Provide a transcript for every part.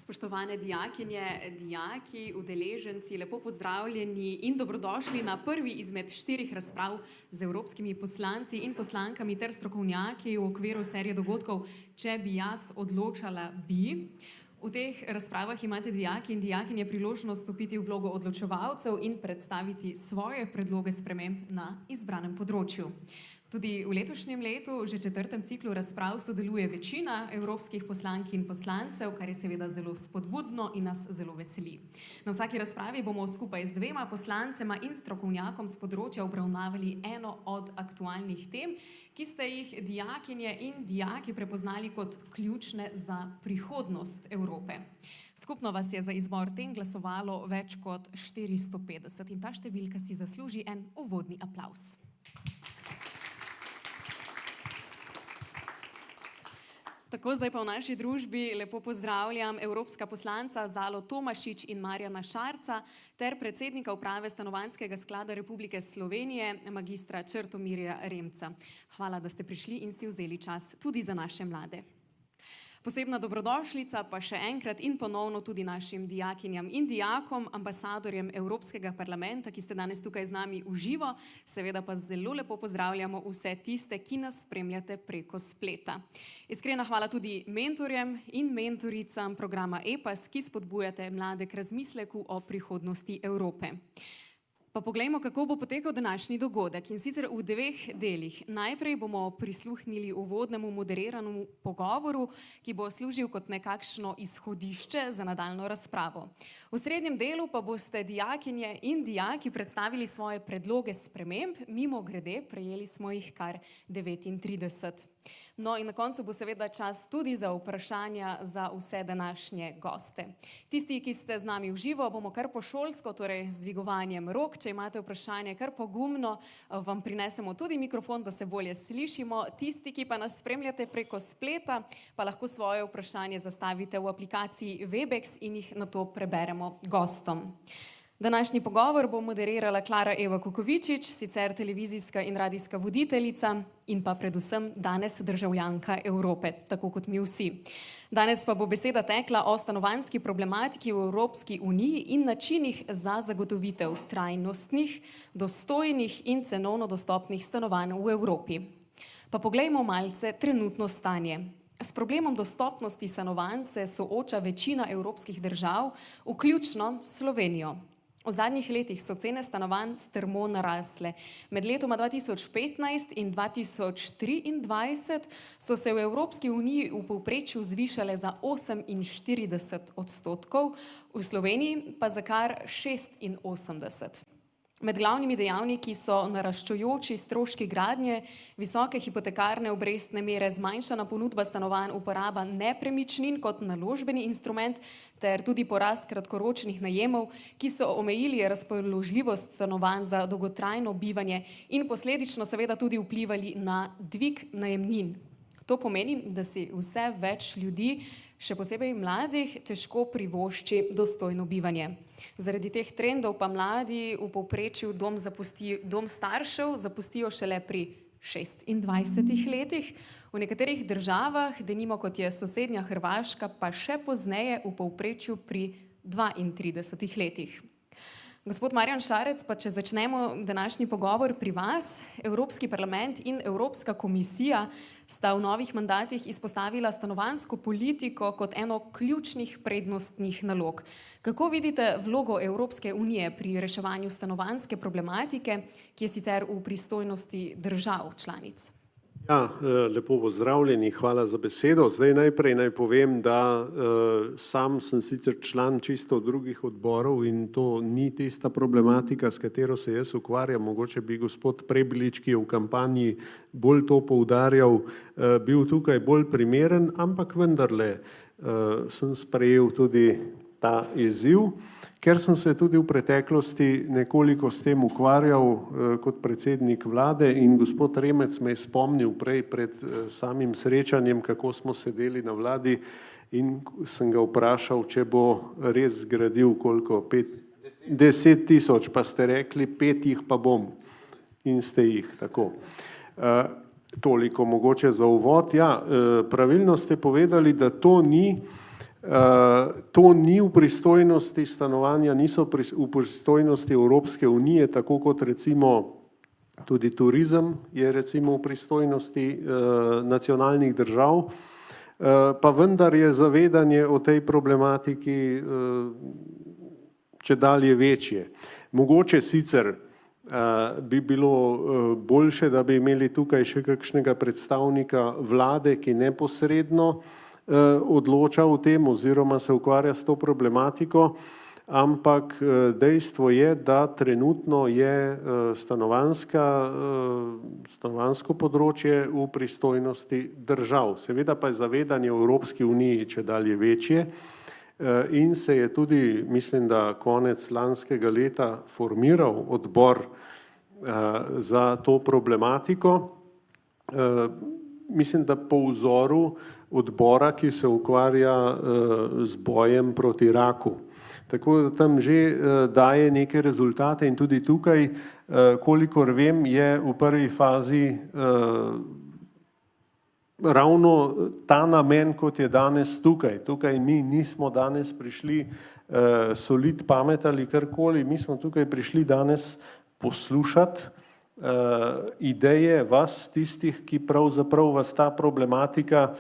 Spoštovane dijakinje, dijaki, udeleženci, lepo pozdravljeni in dobrodošli na prvi izmed 4 razprav z evropskimi poslanci in poslankami ter strokovnjaki v okviru serije dogodkov Če bi jaz odločala bi. V teh razpravah imate dijaki in dijakinje priložnost stopiti v vlogo odločevalcev in predstaviti svoje predloge sprememb na izbranem področju. Tudi v letošnjem letu, že 4. ciklu razprav, sodeluje večina evropskih poslank in poslancev, kar je seveda zelo spodbudno in nas zelo veseli. Na vsaki razpravi bomo skupaj z 2 poslancema in strokovnjakom z področja obravnavali eno od aktualnih tem, ki ste jih dijakinje in dijaki prepoznali kot ključne za prihodnost Evrope. Skupno vas je za izbor tem glasovalo več kot 450 in ta številka si zasluži en uvodni aplavz. Tako zdaj pa v naši družbi lepo pozdravljam evropska poslanca Zalo Tomašič in Marjana Šarca ter predsednika uprave Stanovanjskega sklada Republike Slovenije, magistra Črtomirja Remca. Hvala, da ste prišli in si vzeli čas tudi za naše mlade. Posebna dobrodošlica pa še enkrat in ponovno tudi našim dijakinjam in dijakom, ambasadorjem Evropskega parlamenta, ki ste danes tukaj z nami v živo, seveda pa zelo lepo pozdravljamo vse tiste, ki nas spremljate preko spleta. Iskrena hvala tudi mentorjem in mentoricam programa EPAS, ki spodbujate mlade k razmisleku o prihodnosti Evrope. Pa poglejmo, kako bo potekal današnji dogodek, in sicer v 2 delih. Najprej bomo prisluhnili uvodnemu moderiranemu pogovoru, ki bo služil kot nekakšno izhodišče za nadaljnjo razpravo. V srednjem delu pa boste dijakinje in dijaki predstavili svoje predloge sprememb, mimogrede prejeli smo jih kar 39. No in na koncu bo seveda čas tudi za vprašanja za vse današnje goste. Tisti, ki ste z nami v živo, bomo kar po šolsko, torej z dvigovanjem rok. Če imate vprašanje, kar pogumno vam prinesemo tudi mikrofon, da se bolje slišimo. Tisti, ki pa nas spremljate preko spleta, pa lahko svoje vprašanje zastavite v aplikaciji Webex in jih nato preberemo gostom. Današnji pogovor bo moderirala Klara Eva Kukovičič, sicer televizijska in radijska voditeljica in pa predvsem danes državljanka Evrope, tako kot mi vsi. Danes pa bo beseda tekla o stanovanjski problematiki v Evropski uniji in načinih za zagotovitev trajnostnih, dostojnih in cenovno dostopnih stanovanj v Evropi. Pa poglejmo malce trenutno stanje. S problemom dostopnosti stanovanj se sooča večina evropskih držav, vključno Slovenijo. V zadnjih letih so cene stanovanj strmo narasle. Med letoma 2015 in 2023 so se v Evropski uniji v povprečju zvišale za 48%, v Sloveniji pa za kar 86%. Med glavnimi dejavniki so naraščajoči stroški gradnje, visoke hipotekarne obrestne mere, zmanjšana ponudba stanovanj, uporaba nepremičnin kot naložbeni instrument ter tudi porast kratkoročnih najemov, ki so omejili razpoložljivost stanovanj za dolgotrajno bivanje in posledično seveda tudi vplivali na dvig najemnin. To pomeni, da si vse več ljudi, še posebej mladih, težko privošči dostojno bivanje. Zaradi teh trendov pa mladi v povprečju dom staršev zapustijo šele pri 26 letih. V nekaterih državah, denimo kot je sosednja Hrvaška, pa še pozneje v povprečju pri 32 letih. Gospod Marjan Šarec, pa če začnemo današnji pogovor pri vas. Evropski parlament in Evropska komisija sta v novih mandatih izpostavila stanovanjsko politiko kot eno ključnih prednostnih nalog. Kako vidite vlogo Evropske unije pri reševanju stanovanjske problematike, ki je sicer v pristojnosti držav članic? Ja, lepo pozdravljeni, hvala za besedo. Zdaj najprej naj povem, da sam sem sicer član čisto drugih odborov in to ni tista problematika, s katero se jaz ukvarjam. Mogoče bi gospod Prebilič, ki je v kampanji bolj to poudarjal, bil tukaj bolj primeren, ampak vendarle sem sprejel tudi ta izziv, ker sem se tudi v preteklosti nekoliko s tem ukvarjal kot predsednik vlade in gospod Remec me je spomnil prej pred samim srečanjem, kako smo sedeli na vladi in sem ga vprašal, če bo res zgradil koliko, 10 tisoč, pa ste rekli 5 jih pa bom in ste jih, tako. Toliko mogoče za uvod. Ja, pravilno ste povedali, da to ni To ni v pristojnosti stanovanja, niso v pristojnosti Evropske unije, tako kot recimo tudi turizem je recimo v pristojnosti nacionalnih držav, pa vendar je zavedanje o tej problematiki čedalje večje. Mogoče sicer bi bilo boljše, da bi imeli tukaj še kakšnega predstavnika vlade, ki neposredno odloča o tem oziroma se ukvarja s to problematiko, ampak dejstvo je, da trenutno je stanovanjsko področje v pristojnosti držav. Seveda pa je zavedanje v Evropski uniji čedalje večje in se je tudi, mislim, da konec lanskega leta formiral odbor za to problematiko. Mislim, da po vzoru odbora, ki se ukvarja z bojem proti raku. Tako da tam že daje neke rezultate in tudi tukaj, kolikor vem, je v prvi fazi ravno ta namen, kot je danes tukaj. Tukaj mi nismo danes prišli solit pamet ali karkoli, mi smo tukaj prišli danes poslušati ideje vas, tistih, ki pravzaprav vas ta problematika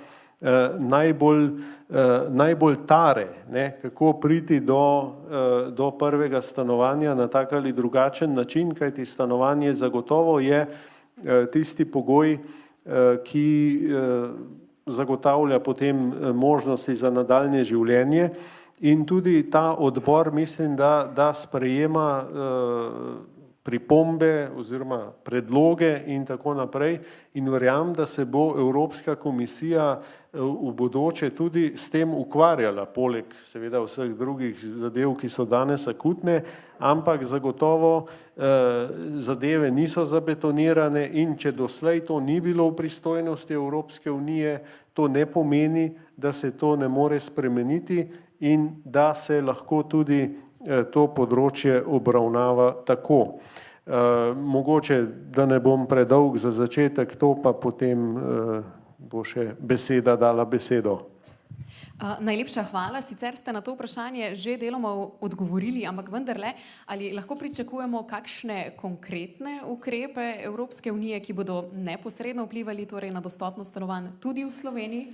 najbolj tare, ne, kako priti do prvega stanovanja na tak ali drugačen način, kajti stanovanje zagotovo je tisti pogoj, ki zagotavlja potem možnosti za nadaljnje življenje in tudi ta odbor mislim, da sprejema pripombe oziroma predloge in tako naprej in verjamem, da se bo Evropska komisija v bodoče tudi s tem ukvarjala, poleg seveda vseh drugih zadev, ki so danes akutne, ampak zagotovo zadeve niso zabetonirane in če doslej to ni bilo v pristojnosti Evropske unije, to ne pomeni, da se to ne more spremeniti in da se lahko tudi to področje obravnava tako. Mogoče, da ne bom predolg za začetek, to pa potem bo še beseda dala besedo. Najlepša hvala. Sicer ste na to vprašanje že deloma odgovorili, ampak vendarle, ali lahko pričakujemo kakšne konkretne ukrepe Evropske unije, ki bodo neposredno vplivali torej na dostopnost stanovanj tudi v Sloveniji?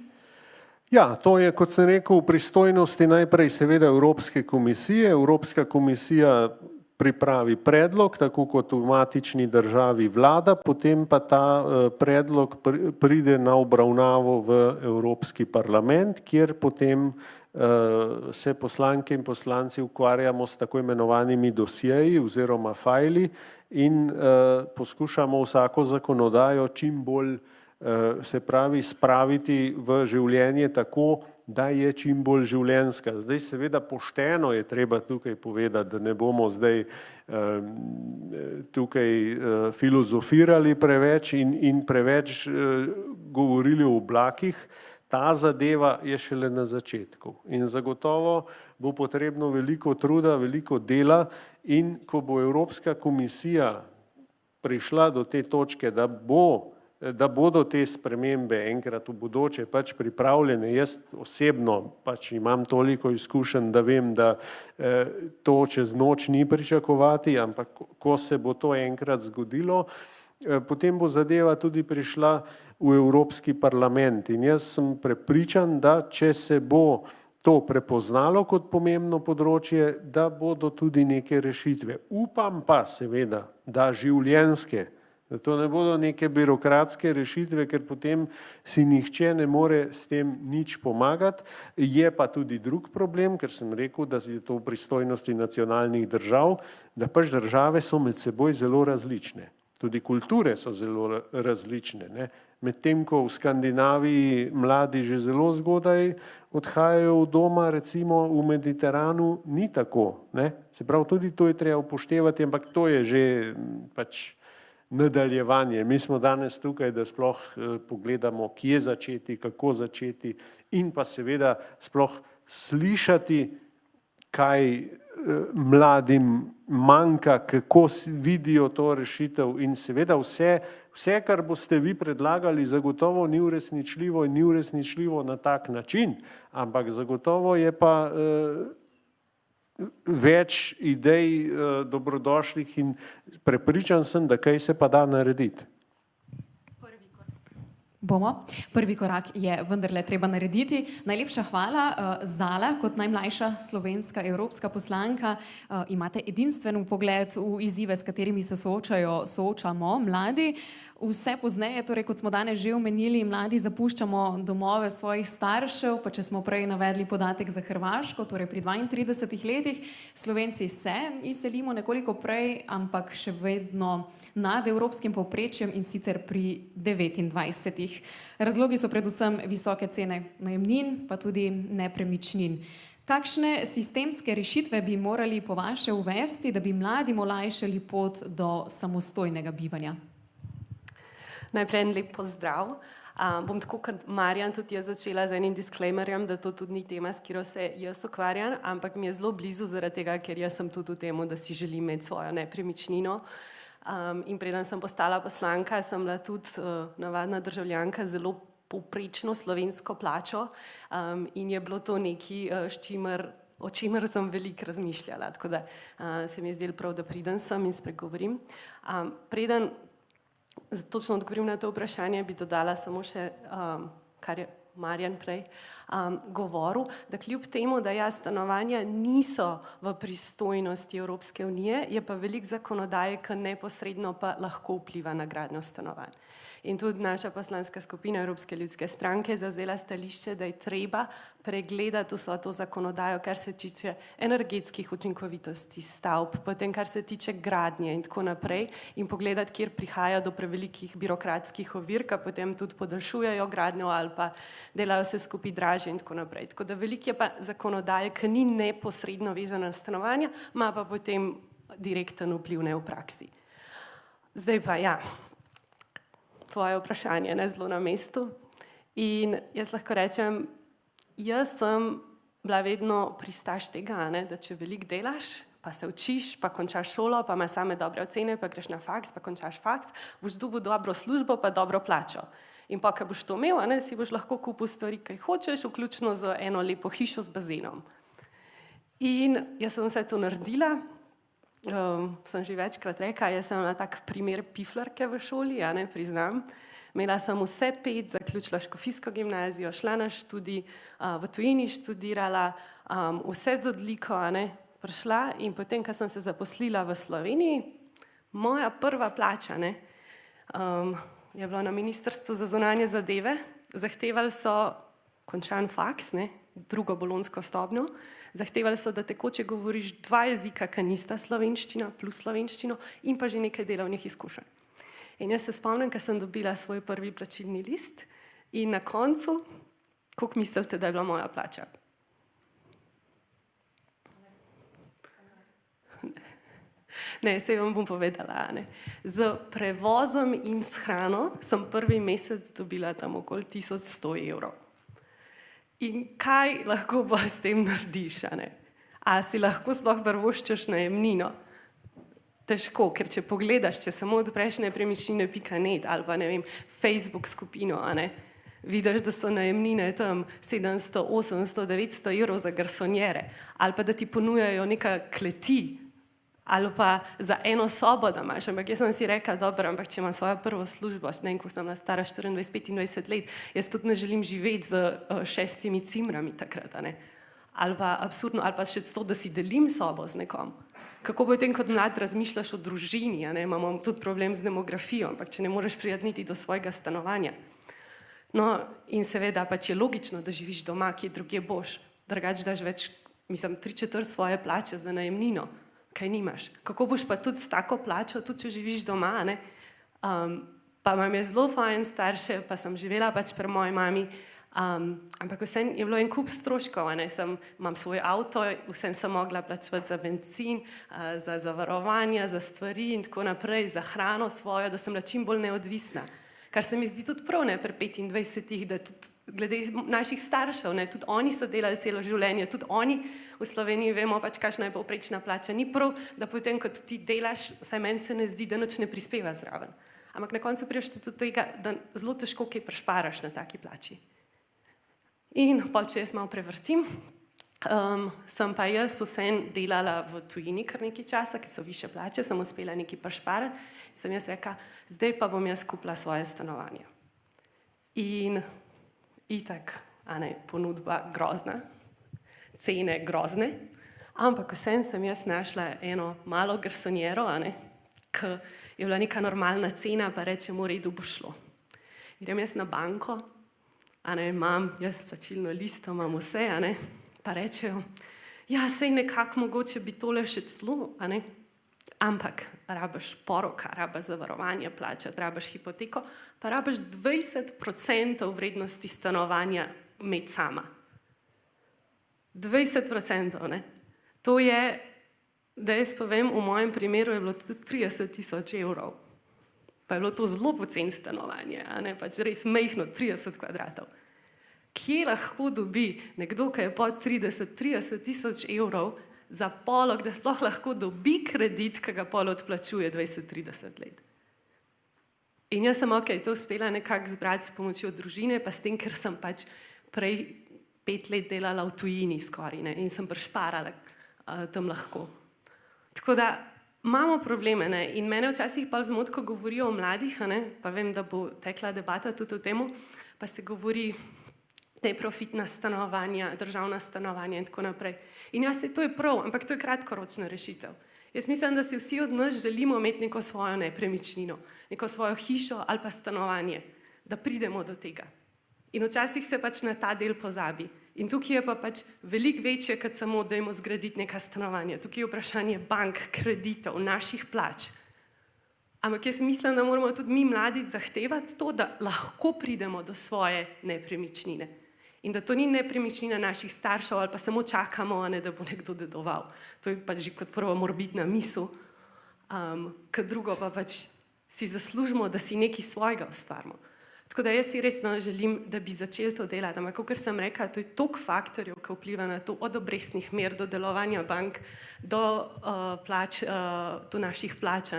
Ja, to je, kot sem rekel, v pristojnosti najprej seveda Evropske komisije. Evropska komisija pripravi predlog, tako kot v matični državi vlada, potem pa ta predlog pride na obravnavo v Evropski parlament, kjer potem se poslanke in poslanci ukvarjamo s tako imenovanimi dosjeji oziroma fajli in poskušamo vsako zakonodajo čim bolj se pravi spraviti v življenje tako, da je čim bolj življenjska. Zdaj seveda pošteno je treba tukaj povedati, da ne bomo zdaj tukaj filozofirali preveč in preveč govorili o oblakih. Ta zadeva je šele na začetku in zagotovo bo potrebno veliko truda, veliko dela in ko bo Evropska komisija prišla do te točke, da bodo te spremembe enkrat v bodoče pač pripravljene. Jaz osebno pač imam toliko izkušenj, da vem, da to čez noč ni pričakovati, ampak ko se bo to enkrat zgodilo, potem bo zadeva tudi prišla v Evropski parlament. In jaz sem prepričan, da če se bo to prepoznalo kot pomembno področje, da bodo tudi neke rešitve. Upam pa seveda, da življenjske, da to ne bodo neke birokratske rešitve, ker potem si nihče ne more s tem nič pomagati. Je pa tudi drug problem, ker sem rekel, da je to v pristojnosti nacionalnih držav, da pač države so med seboj zelo različne. Tudi kulture so zelo različne. Medtem ko v Skandinaviji mladi že zelo zgodaj odhajajo od doma, recimo v Mediteranu ni tako. Se pravi, tudi to je treba upoštevati, ampak to je že pač nadaljevanje. Mi smo danes tukaj, da sploh pogledamo, kje začeti, kako začeti in pa seveda sploh slišati, kaj mladim manjka, kako vidijo to rešitev in seveda vse, kar boste vi predlagali, zagotovo ni uresničljivo in ni uresničljivo na tak način, ampak zagotovo je pa več idej dobrodošlih in prepričan sem, da kaj se pa da narediti. Bomo. Prvi korak je vendarle treba narediti. Najlepša hvala. Zala, kot najmlajša slovenska evropska poslanka, imate edinstven pogled v izzive, s katerimi se soočamo mladi. Vse pozneje, torej kot smo danes že omenili, mladi zapuščamo domove svojih staršev, pa če smo prej navedli podatek za Hrvaško, torej pri 32 letih, Slovenci se izselimo nekoliko prej, ampak še vedno nad evropskim povprečjem in sicer pri 29. Razlogi so predvsem visoke cene najemnin, pa tudi nepremičnin. Kakšne sistemske rešitve bi morali po vaše uvesti, da bi mladim olajšali pot do samostojnega bivanja? Najprej en lep pozdrav. Bom tako kot Marjan tudi jaz začela z enim disclaimerjem, da to tudi ni tema, s katero se jaz ukvarjam, ampak mi je zelo blizu zaradi tega, ker jaz sem tudi v temu, da si želim imeti svojo nepremičnino. In preden sem postala poslanka, sem bila tudi navadna državljanka zelo povprečno slovensko plačo in je bilo to nekaj, o čemer sem veliko razmišljala, tako da se mi je zdelo prav, da pridem sem in spregovorim. Preden točno odgovorim na to vprašanje, bi dodala samo še, kar je Marjan prej govoril, da kljub temu, da stanovanja niso v pristojnosti Evropske unije, je pa veliko zakonodaje, ki neposredno pa lahko vpliva na gradnjo stanovanj. In tudi naša poslanska skupina Evropske ljudske stranke je zavzela stališče, da je treba pregledati vso to zakonodajo, kar se tiče energetskih učinkovitosti stavb, potem kar se tiče gradnje in tako naprej, in pogledati, kjer prihaja do prevelikih birokratskih ovir, ki potem tudi podaljšujejo gradnjo ali pa delajo se skupaj dražje in tako naprej. Tako da veliko je pa zakonodaje, ki ni neposredno vezana na stanovanja, ima pa potem direkten vpliv v praksi. Zdaj pa tvoje vprašanje je zelo na mestu in jaz lahko rečem, jaz sem bila vedno pristaš tega, da če veliko delaš, pa se učiš, pa končaš šolo, pa imaš same dobre ocene, pa greš na faks, pa končaš faks, boš dobil dobro službo, pa dobro plačo. In pa, ko boš to imel, si boš lahko kupil stvari, kaj hočeš, vključno z eno lepo hišo z bazenom. In jaz sem vse to naredila, sem že večkrat rekla, jaz sem na tak primer piflarke v šoli, priznam. Imela sem vse 5, zaključila škofijsko gimnazijo, šla na študij, v tujini študirala, vse z odliko, prišla in potem, ko sem se zaposlila v Sloveniji, moja prva plača je bila na Ministrstvu za zunanje zadeve, zahtevali so končan faks, drugo bolonjsko stopnjo, zahtevali so, da tekoče govoriš 2 jezika, ki nista slovenščina plus slovenščino in pa že nekaj delovnih izkušenj. In jaz se spomnim, ko sem dobila svoj prvi plačilni list in na koncu, koliko mislite, da je bila moja plača? Ne, saj vam bom povedala. Z prevozom in s hrano sem prvi mesec dobila tam okoli 1100 evrov. In kaj lahko pa s tem narediš? A si lahko sploh privoščiš najemnino? Težko, ker če pogledaš, če samo odpreš nepremičnine.net ali pa Facebook skupino, vidiš, da so najemnine tam 700, 800, 900 evrov za garsonjere, ali pa da ti ponujajo neka kleti, ali pa za eno sobo, da imaš. Ampak jaz sem si rekla, dobro, ampak če imam svojo prvo službo, ko sem stara 24-25 let, jaz tudi ne želim živeti z 6 cimrami takrat, ali pa absurdno, ali pa še to, da si delim sobo z nekom. Kako potem kot mlad razmišljaš o družini, imamo tudi problem z demografijo, ampak če ne moreš priti niti do svojega stanovanja. No, in seveda pač je logično, da živiš doma, kje drugje boš, drugače daš več, 3/4 svoje plače za najemnino, kaj nimaš. Kako boš pa tudi s tako plačo, tudi če živiš doma, pa imam je zelo fajn starše, pa sem živela pač pri moji mami, ampak vsem je bilo en kup stroškov, imam svoj avto, vsem sem mogla plačevati za bencin, za zavarovanja, za stvari in tako naprej, za hrano svojo, da sem bila čim bolj neodvisna. Kar se mi zdi tudi prav, ne, pri 25, da tudi glede naših staršev, ne, tudi oni so delali celo življenje, tudi oni v Sloveniji vemo pač, kakšna je povprečna plača. Ni prav, da potem, ko ti delaš, vsaj meni se ne zdi, da nič ne prispeva zraven. Ampak na koncu prideš tudi do tega, da zelo težko kaj prišparaš na taki plači. In pol, če jaz malo prevrtim, sem pa jaz vseeno delala v tujini kar nekaj časa, ker so višje plače, sem uspela nekaj prišparati, sem jaz rekla, zdaj pa bom jaz kupila svoje stanovanje. In itak, ponudba grozna, cene grozne, ampak vseeno sem jaz našla eno malo garsonjero, ki je bila neka normalna cena, pa rečem, v redu bo šlo. Grem jaz na banko, imam jaz plačilno listo, imam vse, pa rečejo, ja, sej nekako mogoče bi tole še celo, ampak rabiš poroka, rabiš zavarovanje plačati, rabiš hipoteko, pa rabiš 20% vrednosti stanovanja imeti sama. 20%, To je, da jaz povem, v mojem primeru je bilo tudi 30.000 evrov. Pa je bilo to zelo poceni stanovanje, pač res majhno, 30 kvadratov. Kje lahko dobi nekdo, ki je pod 30.000 evrov za polog, da sploh lahko dobi kredit, ki ga pol odplačuje 20-30 let. In jaz sem to uspela nekako zbrati s pomočjo družine, pa s tem, ker sem pač prej 5 let delala v tujini skoraj, in sem prišparala tam lahko. Tako da imamo probleme, in mene včasih pa zmoti, ko govorijo o mladih, pa vem, da bo tekla debata tudi o tem, pa se govori neprofitna stanovanja, državna stanovanja in tako naprej. In to je prav, ampak to je kratkoročna rešitev. Jaz mislim, da si vsi od nas želimo imeti neko svojo nepremičnino, neko svojo hišo ali pa stanovanje, da pridemo do tega. In včasih se pač na ta del pozabi. In tukaj je pa pač veliko večje, kot samo dajmo zgraditi neka stanovanja. Tukaj je vprašanje bank, kreditov, naših plač. Ampak jaz mislim, da moramo tudi mi mladi zahtevati to, da lahko pridemo do svoje nepremičnine. In da to ni nepremičnina naših staršev ali pa samo čakamo, da bo nekdo dedoval. To je pač že kot prvo morbidna misel, kot drugo pa pač si zaslužimo, da si nekaj svojega ustvarimo. Tako da jaz si resno želim, da bi začeli to delati. Ampak, kot sem rekla, to je toliko faktorjev, ki vpliva na to, od obrestnih mer do delovanja bank, do naših plač,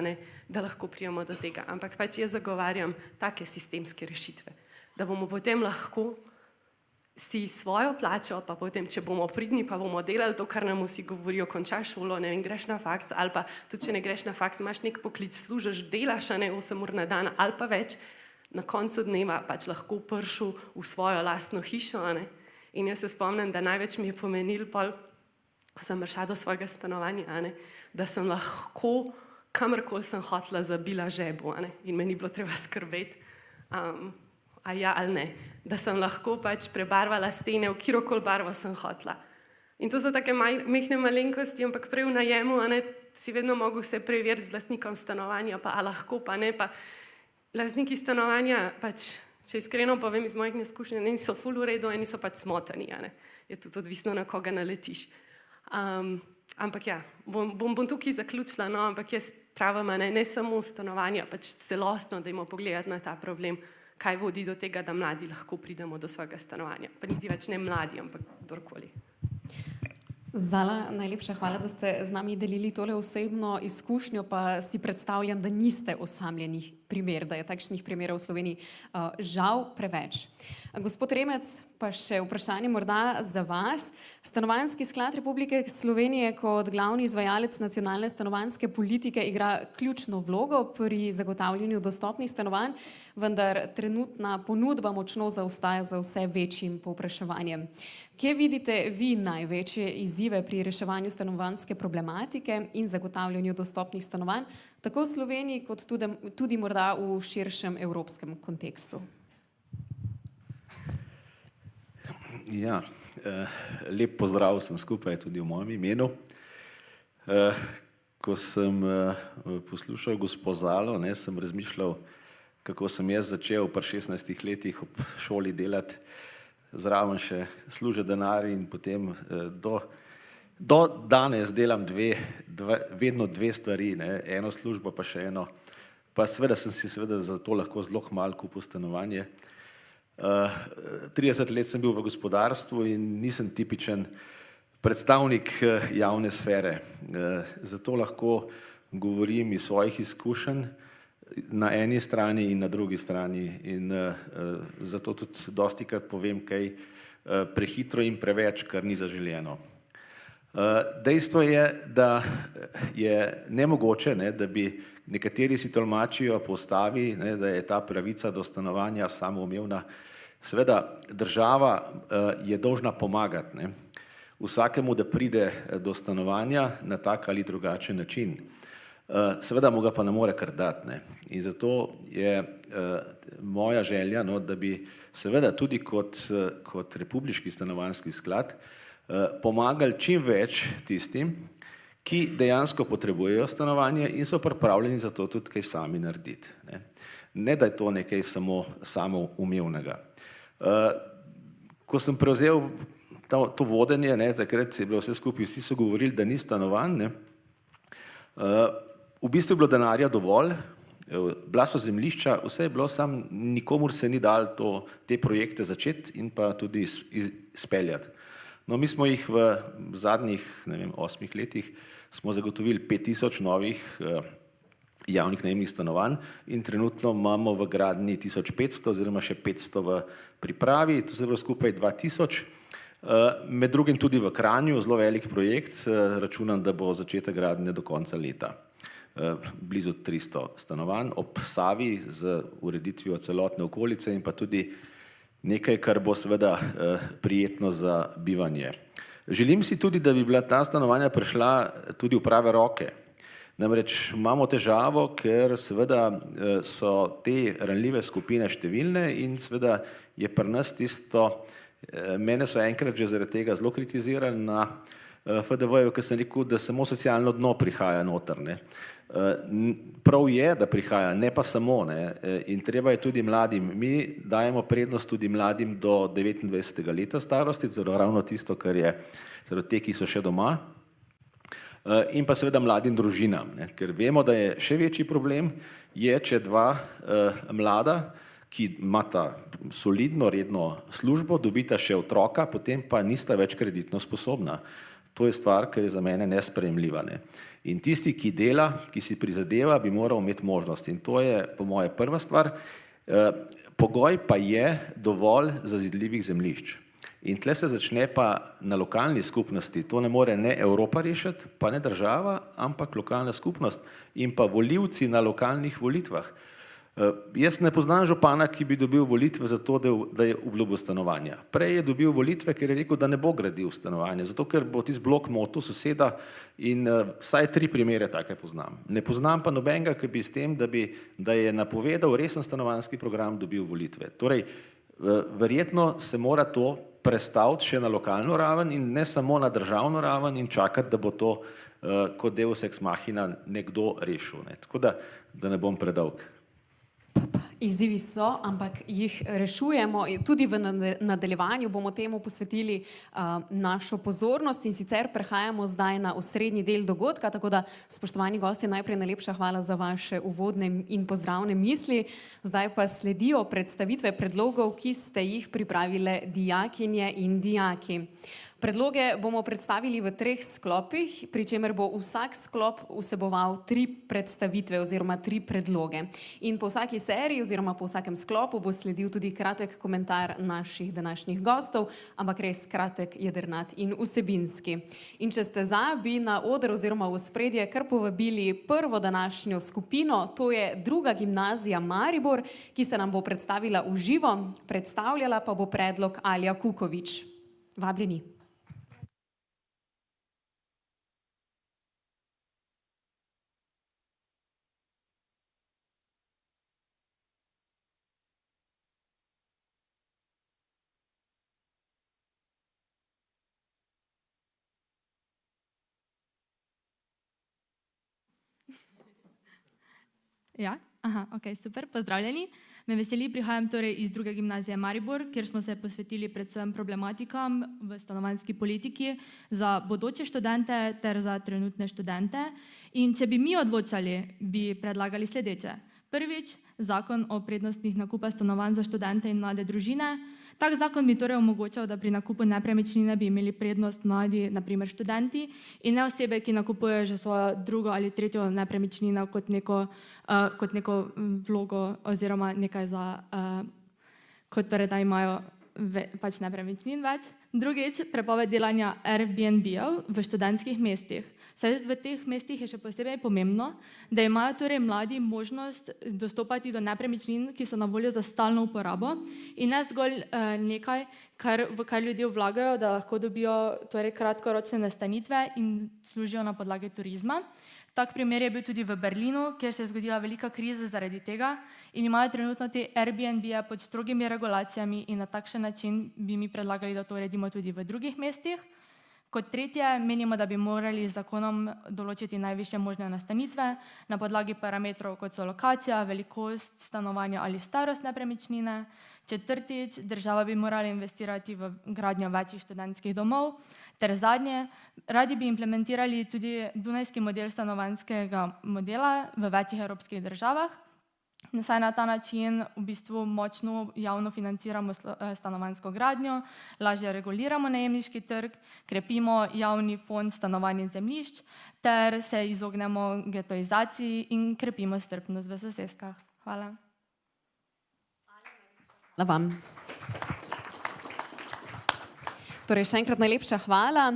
da lahko pridemo do tega. Ampak pač jaz zagovarjam take sistemske rešitve, da bomo potem lahko si svojo plačo, pa potem, če bomo pridni, pa bomo delali to, kar nam vsi govorijo, končaš šolo, greš na faks, ali pa tudi, če ne greš na faks, imaš nek poklic, služiš, delaš 8 ur na dan ali pa več, na koncu dneva pač lahko prišel v svojo lastno hišo. In jaz se spomnim, da največ mi je pomenil, ko sem prišla do svojega stanovanja, da sem lahko kamorkoli sem hotela zabila žebu, in me ni bilo treba skrbeti, a ja ali ne, da sem lahko pač prebarvala stene, v kjerokoli barvo sem hotela. In to so take majhne malenkosti, ampak prej v najemu, si vedno mogel vse preveriti z lastnikom stanovanja, pa a lahko, pa ne, pa lastniki stanovanja, pač, če iskreno povem iz mojih izkušenj, eni so ful v redu, eni so pač smotani, je tudi odvisno, na koga naletiš. Ampak ja, bom tukaj zaključila, ampak jaz pravim, ne samo stanovanja, pač celostno, dajmo pogledati na ta problem, kaj vodi do tega, da mladi lahko pridemo do svojega stanovanja. Pa niti več ne mladi, ampak kdorkoli. Zala, najlepša hvala, da ste z nami delili tole osebno izkušnjo, pa si predstavljam, da niste osamljeni primer, da je takšnih primerov v Sloveniji žal preveč. Gospod Remec, pa še vprašanje morda za vas. Stanovanjski sklad Republike Slovenije kot glavni izvajalec nacionalne stanovanjske politike igra ključno vlogo pri zagotavljanju dostopnih stanovanj, vendar trenutna ponudba močno zaostaja za vse večjim povpraševanjem. Kje vidite vi največje izzive pri reševanju stanovanjske problematike in zagotavljanju dostopnih stanovanj, tako v Sloveniji, kot tudi morda v širšem evropskem kontekstu? Ja, lep pozdrav vsem skupaj, tudi v mojem imenu. Ko sem poslušal gospo Zalo, sem razmišljal, kako sem jaz začel pri 16 letih ob šoli delati, zraven še služiti denar in potem do danes delam vedno dve stvari, eno službo pa še eno pa seveda sem si za to lahko zelo malo kupil stanovanje. 30 let sem bil v gospodarstvu in nisem tipičen predstavnik javne sfere. Zato lahko govorim iz svojih izkušenj na eni strani in na drugi strani. In zato tudi dostikrat povem kaj prehitro in preveč, kar ni zaželjeno. Dejstvo je, da je nemogoče, da bi nekateri si tolmačijo po ustavi, da je ta pravica do stanovanja samoumevna. Seveda, država je dolžna pomagati vsakemu, da pride do stanovanja na tak ali drugačen način. Seveda mu ga pa ne more kar dati. In zato je moja želja, da bi seveda tudi kot Republiški stanovanjski sklad pomagali čim več tistim, ki dejansko potrebujejo stanovanje in so pripravljeni za to tudi kaj sami narediti. Ne, da je to nekaj samoumevnega. Ko sem prevzel to vodenje, takrat je bilo vse skupaj, vsi so govorili, da ni stanovanj. V bistvu je bilo denarja dovolj, bila so zemljišča, vse je bilo, sam nikomur se ni dalo te projekte začeti in pa tudi izpeljati. No, mi smo jih v zadnjih 8 letih smo zagotovili 5000 novih javnih najemnih stanovanj in trenutno imamo v gradnji 1500 oziroma še 500 v pripravi, to se bo skupaj 2000. Med drugim tudi v Kranju, zelo velik projekt, računam, da bo začetek gradnje do konca leta. Blizu 300 stanovanj ob Savi z ureditvijo celotne okolice in pa tudi nekaj, kar bo seveda prijetno za bivanje. Želim si tudi, da bi bila ta stanovanja prišla tudi v prave roke. Namreč imamo težavo, ker seveda so te ranljive skupine številne in seveda je pri nas tisto, mene so enkrat že zaradi tega zelo kritizirali na FDV-ju, ker sem rekel, da samo socialno dno prihaja noter. Prav je, da prihaja, ne pa samo. In treba je tudi mladim. Mi dajemo prednost tudi mladim do 29. leta starosti, zelo ravno tisto, kar je te, ki so še doma. In pa seveda mladim družinam, ker vemo, da je še večji problem, je, če dva mlada, ki imata solidno, redno službo, dobita še otroka, potem pa nista več kreditno sposobna. To je stvar, ki je za mene nesprejemljiva. In tisti, ki dela, ki si prizadeva, bi moral imeti možnost. In to je po moje prva stvar. Pogoj pa je dovolj zazidljivih zemljišč. In tle se začne pa na lokalni skupnosti, to ne more ne Evropa rešiti, pa ne država, ampak lokalna skupnost in pa volivci na lokalnih volitvah. Jaz ne poznam župana, ki bi dobil volitve za to, da je obljubil stanovanja. Prej je dobil volitve, ker je rekel, da ne bo gradil stanovanja, zato ker bo tisti blok motil soseda in vsaj 3 primere take poznam. Ne poznam pa nobenega, ki bi s tem, da je napovedal resen stanovanjski program, dobil volitve. Torej, verjetno se mora to prestaviti še na lokalno raven in ne samo na državno raven in čakati, da bo to kot deus ex machina nekdo rešil. Tako da ne bom predolg. Izzivi so, ampak jih rešujemo. Tudi v nadaljevanju bomo temu posvetili našo pozornost in sicer prehajamo zdaj na osrednji del dogodka, tako da, spoštovani gostje, najprej najlepša hvala za vaše uvodne in pozdravne misli. Zdaj pa sledijo predstavitve predlogov, ki ste jih pripravile dijakinje in dijaki. Predloge bomo predstavili v 3 sklopih, pri čemer bo vsak sklop vseboval 3 predstavitve oziroma 3 predloge. In po vsaki seriji oziroma po vsakem sklopu bo sledil tudi kratek komentar naših današnjih gostov, ampak res kratek, jedrnat in vsebinski. In če ste za, bi na oder oziroma v ospredje kar povabili prvo današnjo skupino, to je Druga gimnazija Maribor, ki se nam bo predstavila v živo, predstavljala pa bo predlog Alja Kukovič. Vabljeni. Ja, ok, super, pozdravljeni. Me veseli, prihajam torej iz Druge gimnazije Maribor, kjer smo se posvetili predvsem problematikam v stanovanjski politiki za bodoče študente ter za trenutne študente. In če bi mi odločali, bi predlagali sledeče. Prvič, zakon o prednostnih nakupah stanovanj za študente in mlade družine. Tak zakon bi torej omogočal, da pri nakupu nepremičnine bi imeli prednost mladi, naprimer študenti, in ne osebe, ki nakupujejo že svojo drugo ali tretjo nepremičnino kot neko vlogo oziroma nekaj za, kot torej, da imajo pač nepremičnin več. Drugič, prepoved delanja Airbnb-jev v študentskih mestih. Saj v teh mestih je še posebej pomembno, da imajo torej mladi možnost dostopati do nepremičnin, ki so na voljo za stalno uporabo in ne zgolj nekaj, v kar ljudje vlagajo, da lahko dobijo torej kratkoročne nastanitve in služijo na podlagi turizma. Tak primer je bil tudi v Berlinu, kjer se je zgodila velika kriza zaradi tega in imajo trenutno te Airbnb-je pod strogimi regulacijami in na takšen način bi mi predlagali, da to uredimo tudi v drugih mestih. Kot tretje, menimo, da bi morali z zakonom določiti najvišje možne nastanitve na podlagi parametrov, kot so lokacija, velikost stanovanja ali starost nepremičnine. Četrtič, država bi morala investirati v gradnjo večjih študentskih domov. Ter zadnje, radi bi implementirali tudi dunajski model stanovanjskega modela v večjih evropskih državah. Saj na ta način v bistvu močno javno financiramo stanovanjsko gradnjo, lažje reguliramo najemniški trg, krepimo javni fond stanovanj in zemljišč ter se izognemo getoizaciji in krepimo strpnost v soseskah. Hvala. Hvala vam. Torej, še enkrat najlepša hvala.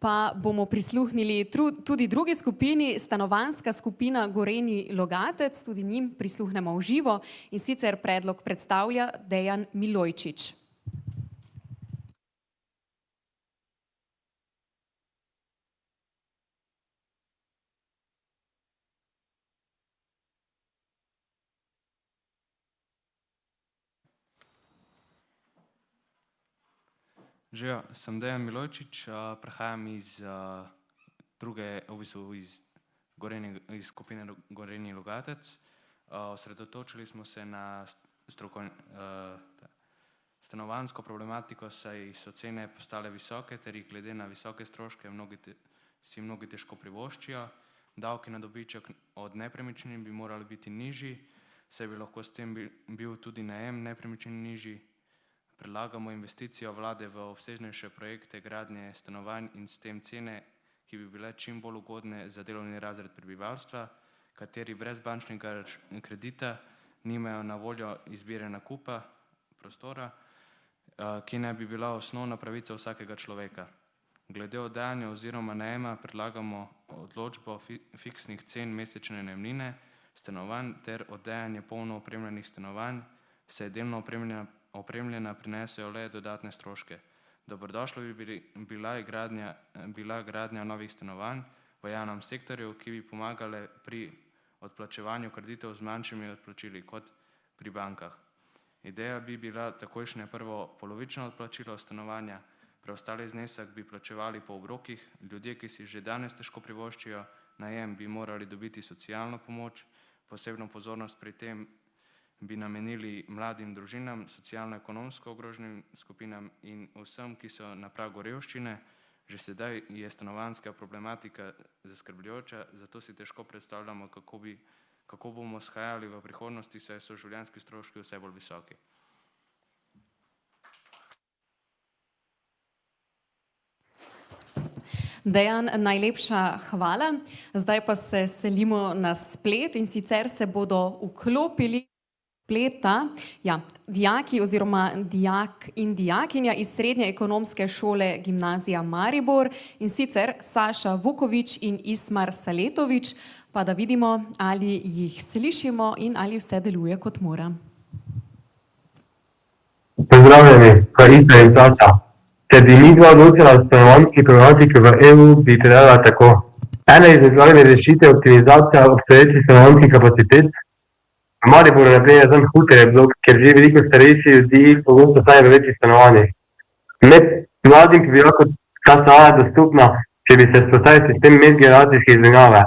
Pa bomo prisluhnili tudi drugi skupini, stanovanjska skupina Gorenji Logatec, tudi njim prisluhnemo v živo in sicer predlog predstavlja Dejan Milojčič. Živijo, sem Dejan Milojčič, prihajam iz iz skupine Gorenji Logatec. Osredotočili smo se na stanovanjsko problematiko, saj so cene postale visoke, ter jih glede na visoke stroške si mnogi težko privoščijo. Davki na dobiček od nepremičnin bi morali biti nižji, saj bi lahko s tem bil tudi najem nepremičnin nižji. Predlagamo investicijo vlade v obsežnejše projekte gradnje stanovanj in s tem cene, ki bi bile čim bolj ugodne za delovni razred prebivalstva, kateri brez bančnega kredita nimajo na voljo izbire nakupa prostora, ki naj bi bila osnovna pravica vsakega človeka. Glede oddajanja oziroma najema predlagamo odločbo fiksnih cen mesečne najemnine stanovanj ter oddajanje polno opremljenih stanovanj, saj delno opremljena prinesejo le dodatne stroške. Dobrodošla bi bila gradnja novih stanovanj v javnem sektorju, ki bi pomagale pri odplačevanju kreditov z manjšimi odplačili kot pri bankah. Ideja bi bila takojšnje prvo polovično odplačilo stanovanja, preostali znesek bi plačevali po obrokih, ljudje, ki si že danes težko privoščijo najem, bi morali dobiti socialno pomoč, posebno pozornost pri tem bi namenili mladim družinam, socialno-ekonomsko ogroženim skupinam in vsem, ki so na pragu revščine. Že sedaj je stanovanjska problematika zaskrbljujoča, zato si težko predstavljamo, kako bomo shajali v prihodnosti, saj so življenjski stroški vse bolj visoki. Dejan, najlepša hvala. Zdaj pa se selimo na splet in sicer se bodo vklopili spleta, dijaki oziroma dijak in dijakinja iz Srednje ekonomske šole Gimnazija Maribor in sicer Saša Vukovič in Ismar Saletovič, pa da vidimo, ali jih slišimo in ali vse deluje kot mora. Pozdravljeni, Karita in Saša. Če bi mi dva odločila o stanovanjski problematiki v EU, bi predala tako. Ena izmed glavnih rešitev je optimizacija obstoječih stanovanjskih kapacitet. V Mariboru naprej je Hutere blok, kjer živi veliko starejših ljudi, pogosto staje v večjih stanovanjih. Med mladim bi lahko ta stanovanja dostupna, če bi se vzpostavil sistem medgeneracijske izmenjave.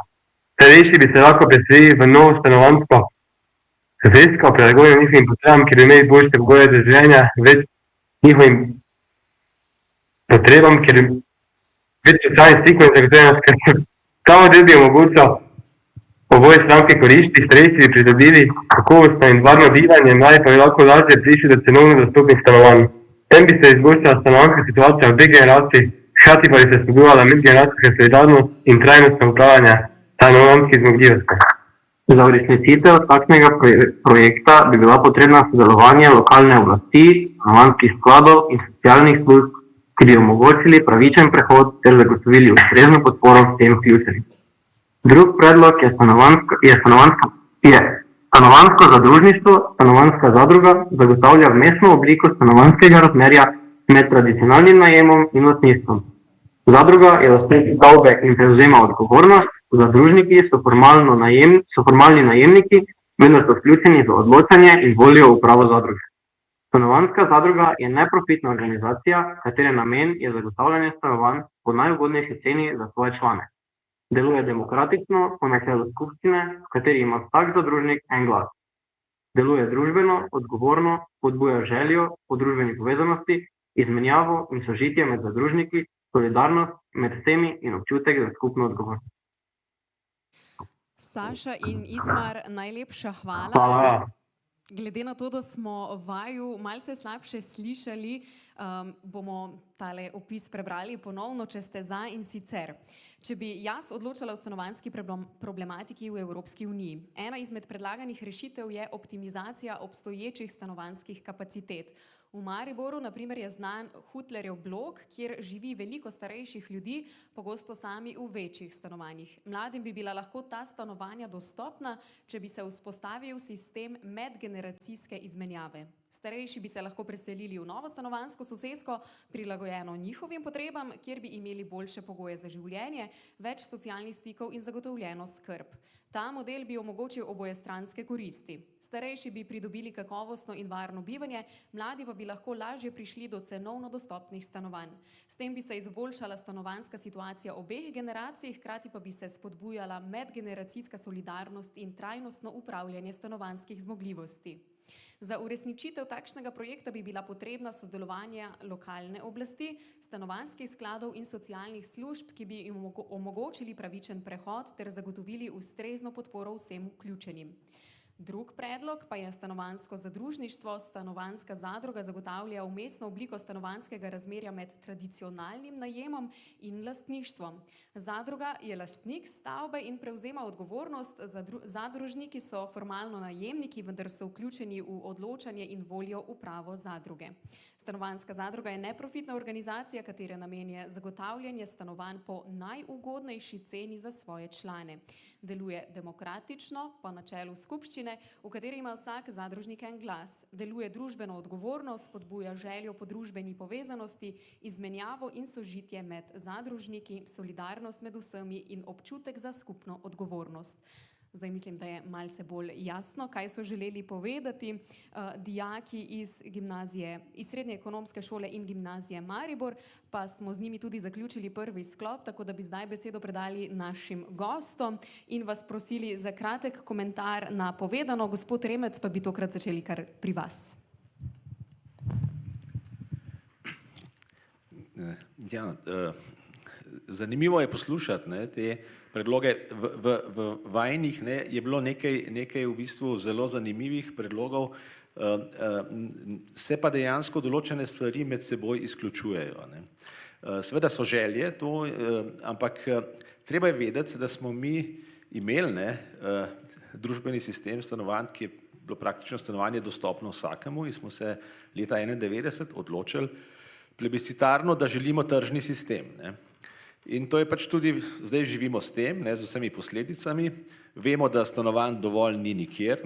Starejši bi se lahko preselili v novo stanovanjsko sosesko, prilagodjeno njihovim potrebam, ki bi imeli boljše pogoje za življenje, več njihovim potrebam, ker več socialnih stikov in zagotovljenost, ker ta model bi omogočal Oboje stranke koristi, starejši bi pridobili kakovostno in varno bivanje, mladi pa bi lahko lažje prišli do cenovno dostopnih stanovanj. S tem bi se izboljšala stanovanjska situacija v obeh generacij, hkrati pa bi se spodbujala medgeneracijska solidarnost in trajnostno upravljanje stanovanjskih zmogljivosti. Za uresničitev takšnega projekta bi bila potrebna sodelovanje lokalne oblasti, stanovanjskih skladov in socialnih služb, ki bi omogočili pravičen prehod ter zagotovili ustrezno podporo vsem vključenim. Drug predlog je stanovanjsko zadružništvo. Stanovanjska zadruga zagotavlja vmesno obliko stanovanjskega razmerja med tradicionalnim najemom in lastništvom. Zadruga je lastnik stavbe in prevzema odgovornost, zadružniki so formalni najemniki, vendar so vključeni v odločanje in volijo upravo zadruge. Stanovanjska zadruga je neprofitna organizacija, katere namen je zagotavljanje stanovanj po najugodnejši ceni za svoje člane. Deluje demokratično po načelu skupščine, v kateri ima vsak zadružnik en glas. Deluje družbeno, odgovorno, spodbuja željo po družbeni povezanosti, izmenjavo in sožitje med zadružniki, solidarnost med vsemi in občutek za skupno odgovornost. Saša in Ismar, najlepša hvala. Hvala. Glede na to, da smo vaju malce slabše slišali, bomo tale opis prebrali ponovno, če ste za, in sicer. Če bi jaz odločala o stanovanjski problematiki v Evropski uniji, ena izmed predlaganih rešitev je optimizacija obstoječih stanovanjskih kapacitet. V Mariboru, na primer, je znan Hutlerjev blok, kjer živi veliko starejših ljudi, pogosto sami v večjih stanovanjih. Mladim bi bila lahko ta stanovanja dostopna, če bi se vzpostavil sistem medgeneracijske izmenjave. Starejši bi se lahko preselili v novo stanovanjsko sosesko, prilagojeno njihovim potrebam, kjer bi imeli boljše pogoje za življenje, več socialnih stikov in zagotovljeno skrb. Ta model bi omogočil obojestranske koristi. Starejši bi pridobili kakovostno in varno bivanje, mladi pa bi lahko lažje prišli do cenovno dostopnih stanovanj. S tem bi se izboljšala stanovanjska situacija obeh generacij, hkrati pa bi se spodbujala medgeneracijska solidarnost in trajnostno upravljanje stanovanjskih zmogljivosti. Za uresničitev takšnega projekta bi bila potrebna sodelovanja lokalne oblasti, stanovanjskih skladov in socialnih služb, ki bi jim omogočili pravičen prehod ter zagotovili ustrezno podporo vsem vključenim. Drug predlog pa je stanovanjsko zadružništvo. Stanovanjska zadruga zagotavlja vmesno obliko stanovanjskega razmerja med tradicionalnim najemom in lastništvom. Zadruga je lastnik stavbe in prevzema odgovornost, zadružniki so formalno najemniki, vendar so vključeni v odločanje in volijo upravo zadruge. Stanovanjska zadruga je neprofitna organizacija, katere namen je zagotavljanje stanovanj po najugodnejši ceni za svoje člane. Deluje demokratično, po načelu skupščine, v kateri ima vsak zadružnik en glas. Deluje družbeno odgovorno, spodbuja željo po družbeni povezanosti, izmenjavo in sožitje med zadružniki, solidarnost med vsemi in občutek za skupno odgovornost. Zdaj mislim, da je malce bolj jasno, kaj so želeli povedati dijaki iz Srednje ekonomske šole in gimnazije Maribor, pa smo z njimi tudi zaključili prvi sklop, tako da bi zdaj besedo predali našim gostom in vas prosili za kratek komentar na povedano. Gospod Remec, pa bi tokrat začeli kar pri vas. Ja, zanimivo je poslušati te predloge. V vajnih je bilo nekaj v bistvu zelo zanimivih predlogov, se pa dejansko določene stvari med seboj izključujejo. Seveda so želje to, ampak treba je vedeti, da smo mi imeli družbeni sistem stanovanj, ki je bilo praktično stanovanje dostopno vsakemu in smo se leta 1991 odločili plebiscitarno, da želimo tržni sistem. In to je pač tudi, zdaj živimo s tem, z vsemi posledicami. Vemo, da stanovanj dovolj ni nikjer,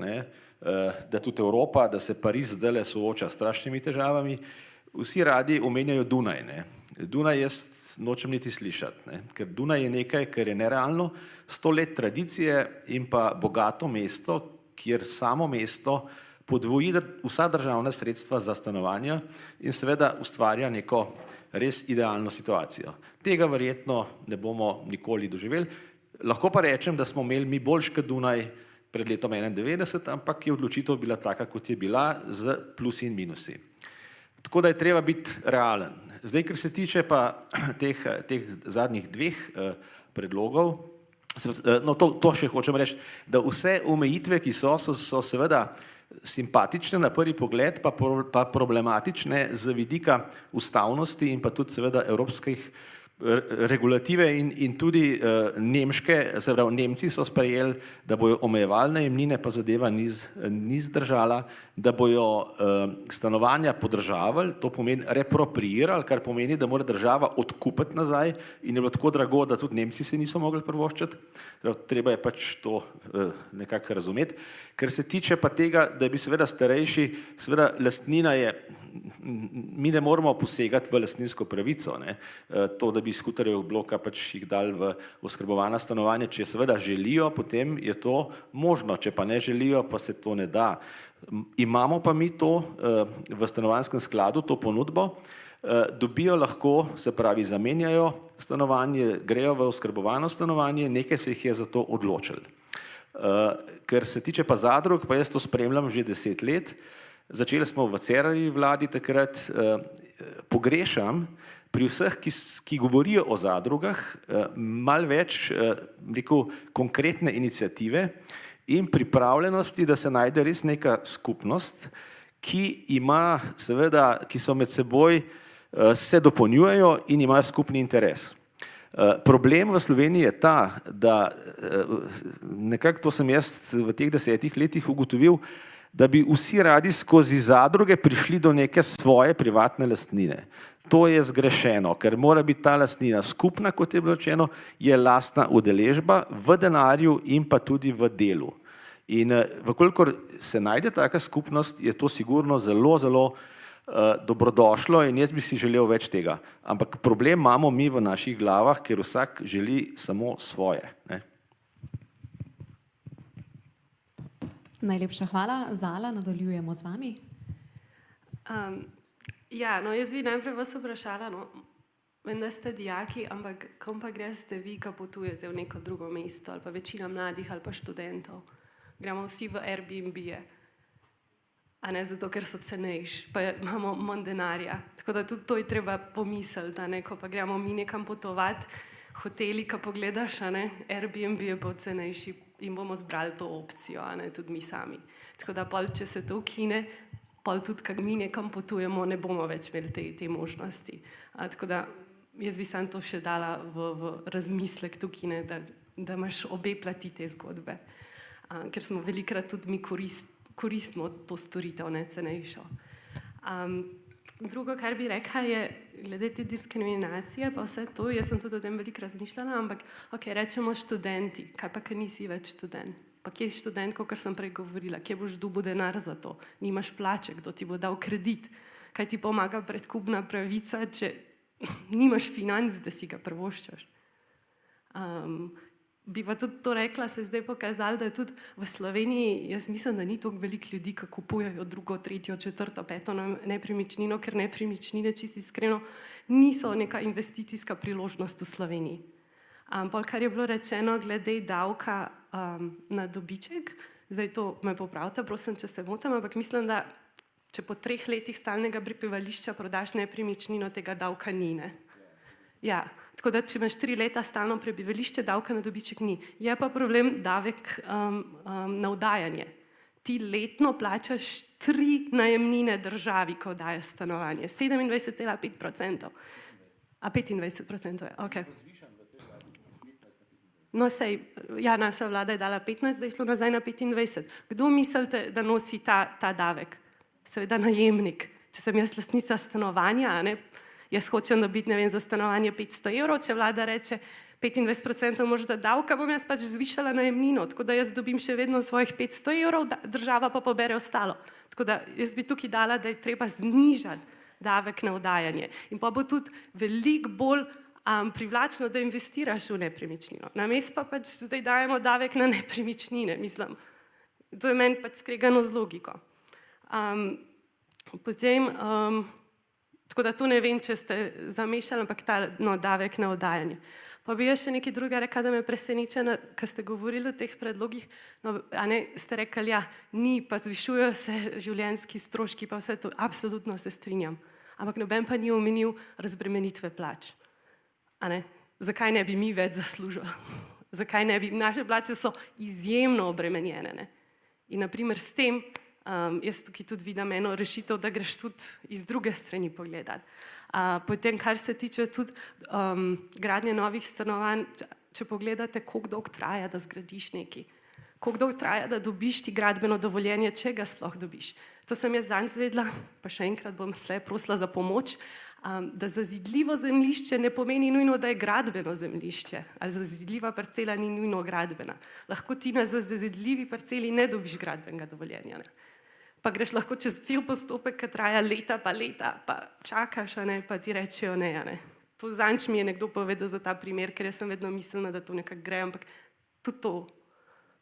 da tudi Evropa, da se Pariz zdajle sooča s strašnimi težavami. Vsi radi omenjajo Dunaj. Dunaj jaz nočem niti slišati, ker Dunaj je nekaj, kar je nerealno, 100 let tradicije in pa bogato mesto, kjer samo mesto podvoji vsa državna sredstva za stanovanja in seveda ustvarja neko res idealno situacijo. Tega verjetno ne bomo nikoli doživeli. Lahko pa rečem, da smo imeli mi boljši kot Dunaj pred letom 1991, ampak je odločitev bila taka, kot je bila, z plusi in minusi. Tako da je treba biti realen. Zdaj, ker se tiče pa teh zadnjih dveh predlogov, No, to še hočem reči, da vse omejitve, ki so seveda simpatične na prvi pogled, pa problematične z vidika ustavnosti in pa tudi seveda evropskih regulative in tudi nemške, se pravi, Nemci so sprejeli, da bojo omejevali najemnine, pa zadeva ni zdržala, da bojo stanovanja podržavali, to pomeni repropriirali, kar pomeni, da mora država odkupiti nazaj in je bilo tako drago, da tudi Nemci se niso mogli privoščiti. Treba je pač to nekako razumeti. Ker se tiče pa tega, da bi seveda starejši, seveda lastnina je, mi ne moramo posegati v lastninsko pravico, ne? To, da bi skuterjev bloka pač jih dali v oskrbovana stanovanja, če seveda želijo, potem je to možno, če pa ne želijo, pa se to ne da. Imamo pa mi to v stanovanjskem skladu, to ponudbo, dobijo lahko, se pravi, zamenjajo stanovanje, grejo v oskrbovano stanovanje, nekaj se jih je za to odločili. Ker se tiče pa zadrug, pa jaz to spremljam že 10 let, začeli smo v Cerarjevi vladi takrat, pogrešam pri vseh, ki govorijo o zadrugah, malo več, rekel, konkretne iniciative in pripravljenosti, da se najde res neka skupnost, ki ima seveda, ki so med seboj, se dopolnjujejo in imajo skupni interes. Problem v Sloveniji je ta, da nekako to sem jaz v teh 10 letih ugotovil, da bi vsi radi skozi zadruge prišli do neke svoje privatne lastnine. To je zgrešeno, ker mora biti ta lastnina skupna, kot je bilo rečeno, je lastna udeležba v denarju in pa tudi v delu. In vkolikor se najde taka skupnost, je to sigurno zelo, zelo dobrodošlo in jaz bi si želel več tega. Ampak problem imamo mi v naših glavah, ker vsak želi samo svoje. Ne? Najlepša hvala. Zala, nadaljujemo z vami. Ja, no jaz bi najprej vas vprašala, no, vem, da ste dijaki, ampak kam pa greste vi, ko potujete v neko drugo mesto, ali pa večina mladih ali pa študentov? Gremo vsi v Airbnb-je. A ne zato, ker so cenejši, pa imamo manj denarja. Tako da tudi to je treba pomisliti, da ne, ko pa gremo mi nekam potovati, hoteli, ko pogledaš, a ne, Airbnb je pa cenejši in bomo zbrali to opcijo, a ne, tudi mi sami. Tako da pol, če se to ukine, pol tudi, kak mi nekam potujemo, ne bomo več imeli te možnosti. Tako da jaz bi sam to še dala v razmislek tukaj, ne, da imaš obe plati te zgodbe. Ker smo velikrat tudi mi koristimo to storitev, ne, cenejšo. Drugo, kar bi rekla, je glede te diskriminacije, pa vse to, jaz sem tudi o tem veliko razmišljala, ampak ok, rečemo študenti, kaj pa, ker nisi več študent? Pa kje je študent, kot sem prej govorila, kje boš dobil denar za to? Nimaš plače, kdo ti bo dal kredit? Kaj ti pomaga predkupna pravica, če nimaš financ, da si ga privoščaš? Bi pa tudi to rekla, se je zdaj pokazalo, da je tudi v Sloveniji, jaz mislim, da ni toliko veliko ljudi, ki kupujejo drugo, tretjo, četrto, peto nepremičnino, ker nepremičnine, čisto iskreno, niso neka investicijska priložnost v Sloveniji. Pol, kar je bilo rečeno glede davka na dobiček, zdaj to me popravite, prosim, če se motim, ampak mislim, da če po 3 letih stalnega prebivališča prodaš nepremičnino, tega davka ni, ne? Ja. Tako da, če imaš 3 leta stalno prebivališče, davka na dobiček ni. Je pa problem davek na oddajanje. Ti letno plačaš 3 najemnine državi, ko oddajaš stanovanje. 27,5%. A 25% je, ok. No sej, ja, naša vlada je dala 15, da je šlo nazaj na 25. Kdo mislite, da nosi ta davek? Seveda najemnik. Če sem jaz lastnica stanovanja, a ne, jaz hočem dobiti, ne vem, za stanovanje 500 evrov, če vlada reče 25% možda davka, bom jaz pač zvišala najemnino, tako da jaz dobim še vedno svojih 500 evrov, država pa pobere ostalo. Tako da jaz bi tukaj dala, da je treba znižati davek na oddajanje. In pa bo tudi veliko bolj privlačno, da investiraš v nepremičnino. Namesto pa pač zdaj dajemo davek na nepremičnine, mislim. To je meni pač skregano z logiko. Potem... Tako da to ne vem, če ste zamešali, ampak ta davek na oddajanje. Pa bi jaz še nekaj druga rekla, da me presenečena, ko ste govorili o teh predlogih, no, a ne, ste rekli, ja, ni, pa zvišujejo se življenjski stroški, pa vse to, absolutno se strinjam. Ampak noben pa ni omenil razbremenitve plač. A ne, zakaj ne bi mi več zaslužili? Zakaj ne bi? Naše plače so izjemno obremenjene. Ne? In naprimer s tem, jaz tukaj tudi vidim eno rešitev, da greš tudi iz druge strani pogledati. Potem, kar se tiče tudi gradnje novih stanovanj, če pogledate, koliko dolgo traja, da zgradiš nekaj. Koliko dolgo traja, da dobiš ti gradbeno dovoljenje, če ga sploh dobiš. To sem jaz zanj zvedla, pa še enkrat bom tle prosila za pomoč, da zazidljivo zemljišče ne pomeni nujno, da je gradbeno zemljišče, ali zazidljiva parcela ni nujno gradbena. Lahko ti na zazidljivi parceli ne dobiš gradbenega dovoljenja. Ne? Pa greš lahko čez cel postopek, ki traja leta, pa čakaš, pa ti rečejo ne. Ne? To zanč mi je nekdo povedal za ta primer, ker jaz sem vedno mislila, da to nekako gre, ampak tudi to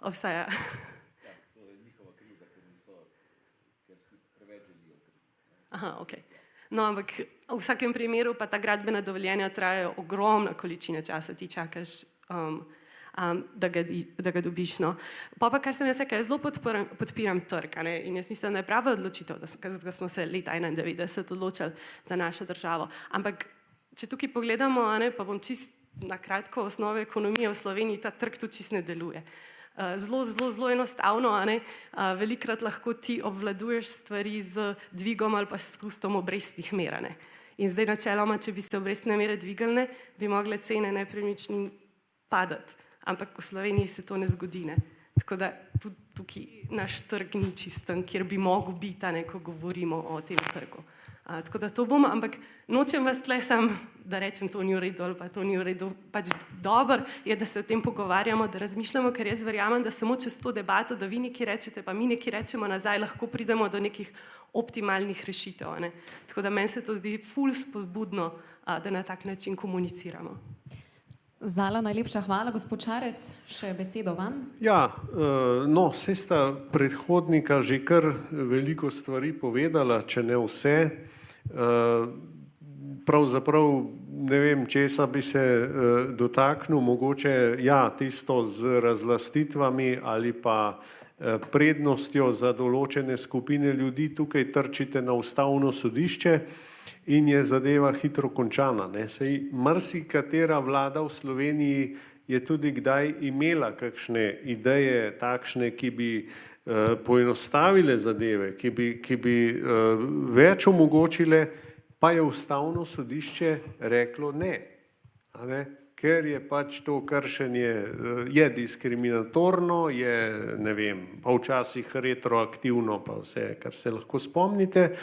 obstaja. To je njihova krivda, ker si preveč želijo. Aha, ok. No, ampak v vsakem primeru pa ta gradbena dovoljenja trajajo ogromna količina časa, ti čakaš, da ga dobiš. No. Pa kar sem jaz rekla, jaz zelo podpiram trg, in jaz mislim, da je prava odločitev, da smo se leta 1991 odločili za našo državo. Ampak če tukaj pogledamo, pa bom čist na kratko osnove ekonomije v Sloveniji, ta trg tudi čist ne deluje. Zelo enostavno, velikrat lahko ti obvladuješ stvari z dvigom ali pa s spustom obrestnih mer. In zdaj načeloma, če bi se obrestne mere dvigalne, bi mogle cene nepremičnin padati. Ampak v Sloveniji se to ne zgodi. Ne? Tako da tudi tukaj naš trg ni čisten, kjer bi mogel biti, ko govorimo o tem trgu. Tako da to bom, ampak nočem vas tle sam, da rečem, to ni v redu ali pa to ni v redu. Pač dobro je, da se o tem pogovarjamo, da razmišljamo, ker jaz verjamem, da samo čez to debato, da vi nekaj rečete, pa mi nekaj rečemo nazaj, lahko pridemo do nekih optimalnih rešitev. Ne? Tako da meni se to zdi ful spodbudno, da na tak način komuniciramo. Zala, najlepša hvala. Gospod Šarec, še besedo vam. Ja, no, saj sta predhodnika že kar veliko stvari povedala, če ne vse. Pravzaprav ne vem, česa bi se dotaknil, mogoče ja, tisto z razlastitvami ali pa prednostjo za določene skupine ljudi, tukaj trčite na ustavno sodišče in je zadeva hitro končana. Sej marsikatera vlada v Sloveniji je tudi kdaj imela kakšne ideje takšne, ki bi poenostavile zadeve, ki bi več omogočile, pa je ustavno sodišče reklo ne. Ker je pač to kršenje, je diskriminatorno, je, ne vem, pa včasih retroaktivno, pa vse, kar se lahko spomnite.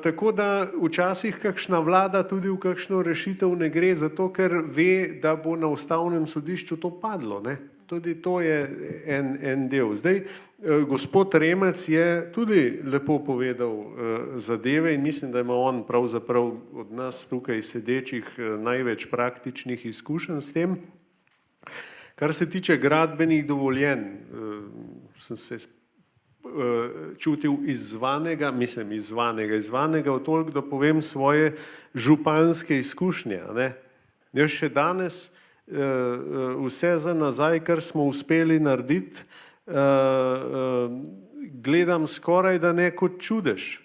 Tako da včasih kakšna vlada tudi v kakšno rešitev ne gre, zato ker ve, da bo na ustavnem sodišču to padlo. Ne? Tudi to je en del. Zdaj, gospod Remec je tudi lepo povedal zadeve in mislim, da ima on pravzaprav od nas tukaj sedečih največ praktičnih izkušenj s tem. Kar se tiče gradbenih dovoljenj, sem se čutil izzvanega v toliko, da povem svoje županske izkušnje. Jaz še danes vse za nazaj, kar smo uspeli narediti, gledam skoraj da ne kot čudež.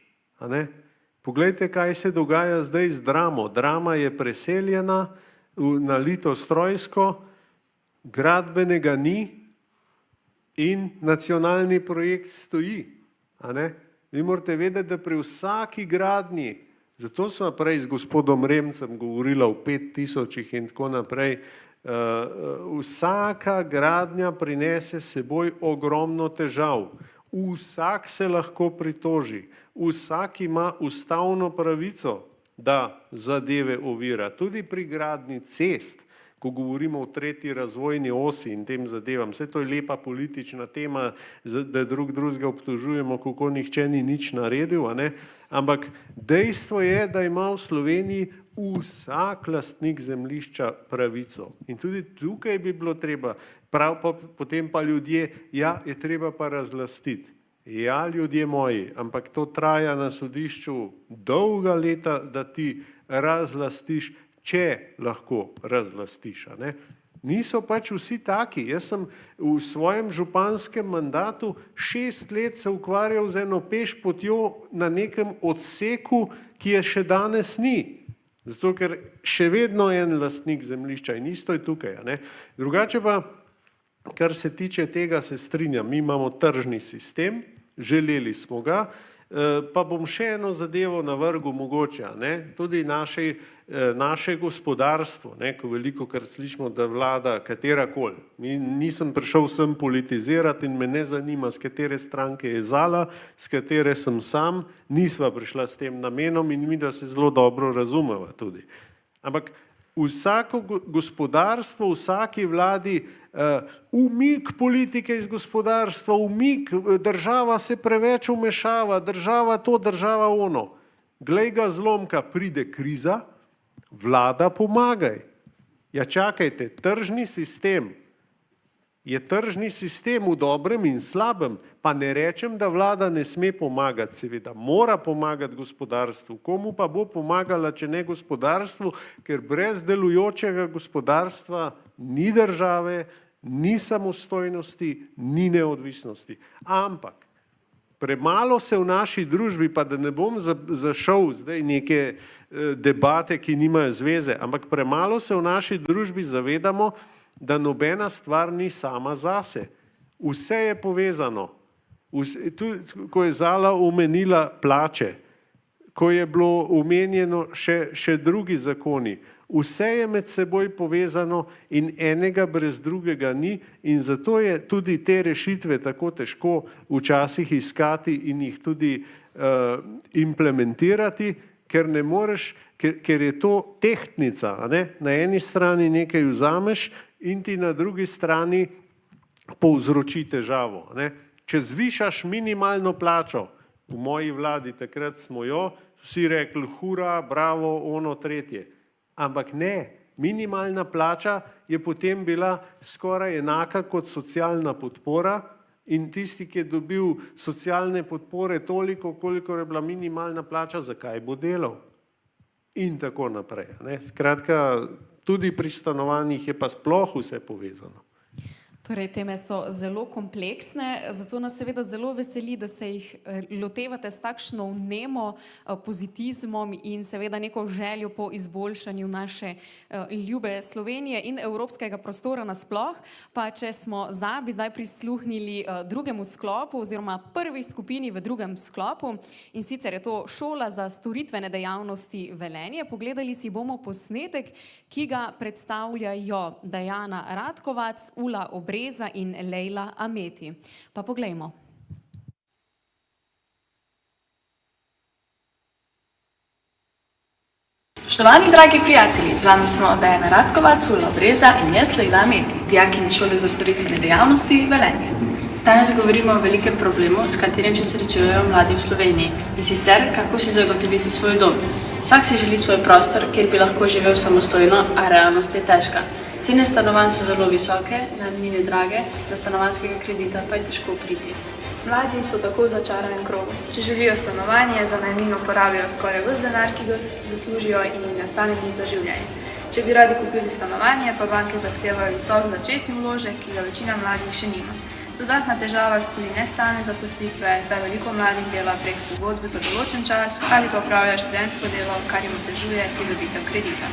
Poglejte, kaj se dogaja zdaj z Dramo. Drama je preseljena na Litostrojsko, gradbenega ni in nacionalni projekt stoji. Vi morate vedeti, da pri vsaki gradnji, zato smo prej z gospodom Remcem govorila o 5000 in tako naprej, vsaka gradnja prinese seboj ogromno težav. Vsak se lahko pritoži, vsak ima ustavno pravico, da zadeve ovira. Tudi pri gradnji cest, ko govorimo o tretji razvojni osi in tem zadevam. Vse to je lepa politična tema, da drugega obtožujemo, kako nihče ni nič naredil. Ampak dejstvo je, da ima v Sloveniji vsak lastnik zemljišča pravico. In tudi tukaj bi bilo treba, potem pa ljudje, ja, je treba pa razlastiti. Ja, ljudje moji, ampak to traja na sodišču dolga leta, da ti razlastiš, če lahko razlastiš. Niso pač vsi taki. Jaz sem v svojem županskem mandatu 6 let se ukvarjal z eno peš potjo na nekem odseku, ki je še danes ni. Zato, ker še vedno je en lastnik zemljišča in isto je tukaj. A ne? Drugače pa, kar se tiče tega, se strinjam, mi imamo tržni sistem, želeli smo ga, pa bom še eno zadevo navrgel mogoče, ne? Tudi naše gospodarstvo, ne? Ko veliko kar slišimo, da vlada katerakoli. Nisem prišel sem politizirati in me ne zanima, s katere stranke je Zala, s katere sem sam, nisva prišla s tem namenom in mi, da se zelo dobro razumeva tudi. Ampak vsako gospodarstvo, vsaki vladi umik politike iz gospodarstva, umik, država se preveč umešava, država to, država ono. Glej ga zlomka, pride kriza, vlada pomagaj. Ja čakajte, tržni sistem je tržni sistem v dobrem in slabem, pa ne rečem, da vlada ne sme pomagati, seveda mora pomagati gospodarstvu. Komu pa bo pomagala, če ne gospodarstvu, ker brez delujočega gospodarstva ni države, ni samostojnosti, ni neodvisnosti. Ampak premalo se v naši družbi, pa da ne bom zašel zdaj neke debate, ki nimajo zveze, ampak premalo se v naši družbi zavedamo, da nobena stvar ni sama zase. Vse je povezano. Ko je Zala omenila plače, ko je bilo omenjeno še drugi zakoni, vse je med seboj povezano in enega brez drugega ni in zato je tudi te rešitve tako težko včasih iskati in jih tudi implementirati, ker ne moreš, ker je to tehtnica, a ne? Na eni strani nekaj vzameš in ti na drugi strani povzroči težavo. A ne? Če zvišaš minimalno plačo, v moji vladi takrat smo jo, vsi rekli hura, bravo, ono, tretje. Ampak ne, minimalna plača je potem bila skoraj enaka kot socialna podpora in tisti, ki je dobil socialne podpore toliko, koliko je bila minimalna plača, zakaj bo delal? In tako naprej. Ne? Skratka, tudi pri stanovanjih je pa sploh vse povezano. Torej, teme so zelo kompleksne, zato nas seveda zelo veseli, da se jih lotevate s takšno vnemo, pozitizmom in seveda neko željo po izboljšanju naše ljube Slovenije in evropskega prostora nasploh. Pa če smo bi zdaj prisluhnili drugemu sklopu oziroma prvi skupini v drugem sklopu in sicer je to Šola za storitvene dejavnosti Velenje. Pogledali si bomo posnetek, ki ga predstavljajo Dajana Ratkovac, Ula Obreza in Lejla Ameti. Pa poglejmo. Spoštovani dragi prijatelji, z vami smo Dajana Ratkovac, Ula Obreza in jaz Lejla Ameti, dijakinja Šole za storitvene dejavnosti Velenje. Danes govorimo o velikem problemu, s katerim se srečujejo mladi v Sloveniji, in sicer kako si zagotoviti svoj dom. Vsak si želi svoj prostor, kjer bi lahko živel samostojno, a realnost je težka. Cene stanovanj so zelo visoke, najemnine drage, do stanovanjskega kredita pa je težko priti. Mladi so tako v začaranem krogu. Če želijo stanovanje, za najemnino porabijo skoraj ves denar, ki ga zaslužijo in ne stane nič za življenje. Če bi radi kupili stanovanje, pa banke zahtevajo visok začetni vložek, ki ga večina mladih še nima. Dodatna težava so tudi nestalne zaposlitve, saj veliko mladih dela prek pogodbe za določen čas ali pa opravlja študentsko delo, kar jim otežuje pridobitev kredita.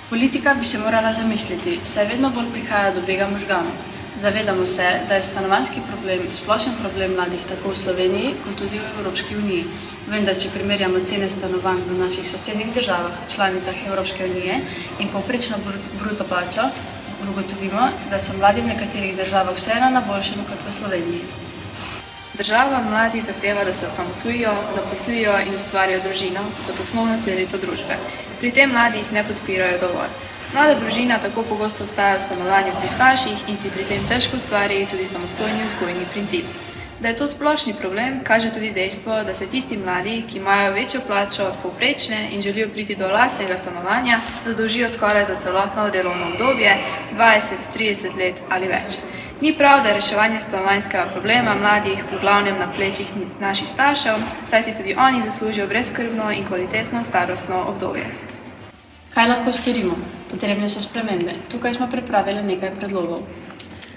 Politika bi se morala zamisliti, saj vedno bolj prihaja do bega možganov. Zavedamo se, da je stanovanjski problem splošen problem mladih tako v Sloveniji kot tudi v Evropski uniji. Vendar, če primerjamo cene stanovanj v naših sosednjih državah, članicah Evropske unije in povprečno bruto plačo, ugotovimo, da so mladi v nekaterih državah vseeno na boljšem kot v Sloveniji. Država od mladih zahteva, da se osamosvojijo, zaposlijo in ustvarijo družino kot osnovno celico družbe. Pri tem mladih ne podpirajo dovolj. Mlada družina tako pogosto ostaja v stanovanju pri starših in si pri tem težko ustvari tudi samostojni vzgojni princip. Da je to splošni problem, kaže tudi dejstvo, da se tisti mladi, ki imajo večjo plačo od povprečne in želijo priti do lastnega stanovanja, zadolžijo skoraj za celotno delovno obdobje, 20, 30 let ali več. Ni prav, da je reševanje stanovanjskega problema mladih v glavnem na plečih naših staršev, saj si tudi oni zaslužijo brezskrbno in kvalitetno starostno obdobje. Kaj lahko storimo? Potrebne so spremembe. Tukaj smo pripravili nekaj predlogov.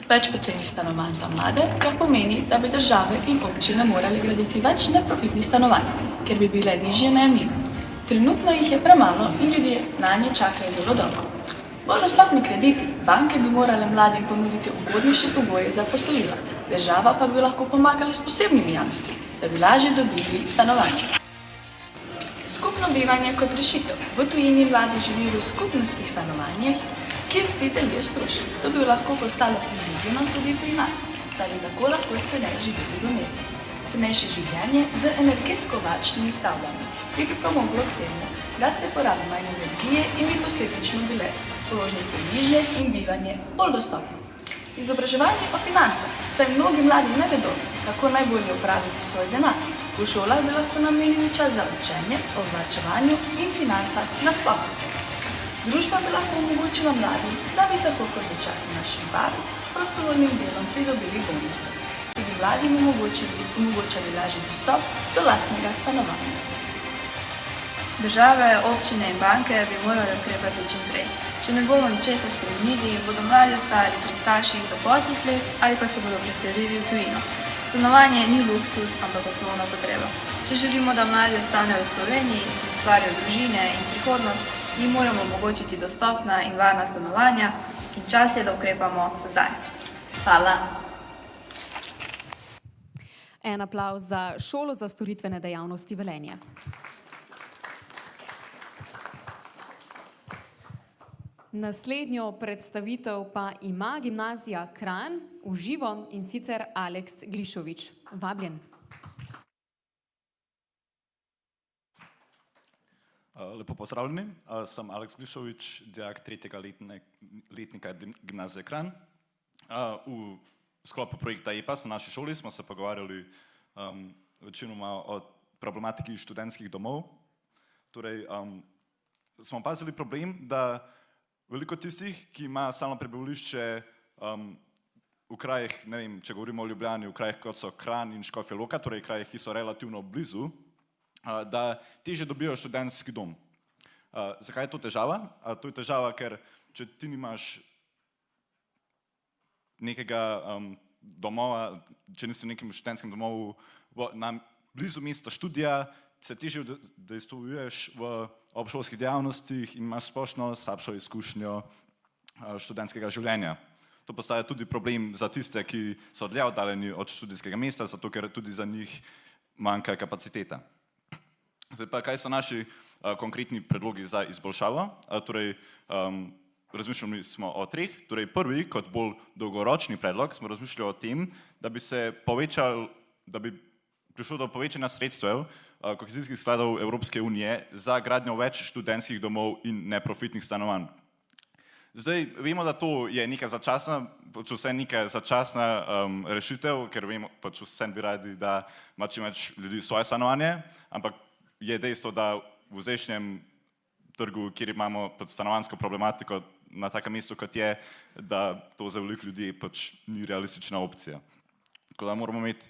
Več poceni stanovanj za mlade, kar pomeni, da bi države in občine morali graditi več neprofitnih stanovanj, ker bi bile nižje najemnine. Trenutno jih je premalo in ljudje nanje čakajo zelo dolgo. Bolj dostopni krediti, banke bi morale mladim ponuditi ugodnejše pogoje za posojila, država pa bi lahko pomagala s posebnimi jamstvi, da bi lažje dobili stanovanje. Skupno bivanje kot rešitev. V tujini mladi živijo v skupnostnih stanovanjih, kjer si delijo stroške. To bi lahko postalo priljubljeno tudi pri nas, saj bi tako lahko ceneje živeli v mestu. Cenejše življenje z energetsko varčnimi stavbami bi pripomoglo k temu, da se porabi manj energije in bi posledično bile položnice nižje in bivanje bolj dostopno. Izobraževanje o financah, saj mnogi mladi ne vedo, kako najbolje upraviti svoj denar. V šolah bi lahko namenili čas za učenje o varčevanju in financah nasploh. Družba bi lahko omogočila mladim, da bi tako kot v času naših babic s prostovoljnim delom pridobili bonuse. Tudi mladim omogočali lažji dostop do lastnega stanovanja. Države, občine in banke bi morale ukrepati čim prej. Če ne bomo ničesar spremenili, bodo mladi ostali pri starših do poznih let ali pa se bodo preselili v tujino. Stanovanje ni luksuz, ampak osnovna potreba. Če želimo, da mladi ostanejo v Sloveniji, si ustvarijo družine in prihodnost, jim moramo omogočiti dostopna in varna stanovanja in čas je, da ukrepamo zdaj. Hvala. En aplavz za Šolo za storitvene dejavnosti Velenje. Naslednjo predstavitev pa ima gimnazija Kranj v živo in sicer Aleks Glišovič. Vabljen. Lepo pozdravljeni, sem Aleks Glišovič, dijak 3. letnika gimnazije Kranj. V sklopu projekta EPAS v naši šoli smo se pogovarjali večinoma o problematiki študentskih domov. Torej, smo opazili problem, da veliko tistih, ki ima stalno prebivališče v krajih, ne vem, če govorimo o Ljubljani, v krajih kot so Kranj in Škofja Loka, torej krajih, ki so relativno blizu, da težje dobijo študentski dom. Zakaj je to težava? To je težava, ker če ti nimaš nekega domova, če nisi v nekem študentskem domovu blizu mesta študija, se težje udejstvuješ v obšolskih dejavnostih in imaš splošno slabšo izkušnjo študentskega življenja. To postaja tudi problem za tiste, ki so dlje oddaljeni od študijskega mesta, zato ker tudi za njih manjka kapaciteta. Zdaj pa, kaj so naši konkretni predlogi za izboljšavo? Torej, razmišljali smo o treh. Torej, prvi, kot bolj dolgoročni predlog, smo razmišljali o tem, da bi prišlo do povečanja sredstev kohezijskih skladov Evropske unije za gradnjo več študentskih domov in neprofitnih stanovanj. Zdaj, vemo, da to je neka začasna rešitev, ker vemo, pač vsem bi radi, da ima čim več ljudi svoje stanovanje, ampak je dejstvo, da v zdajšnjem trgu, kjer imamo stanovanjsko problematiko na takem mestu, kot je, da to za veliko ljudi pač ni realistična opcija. Tako da moramo imeti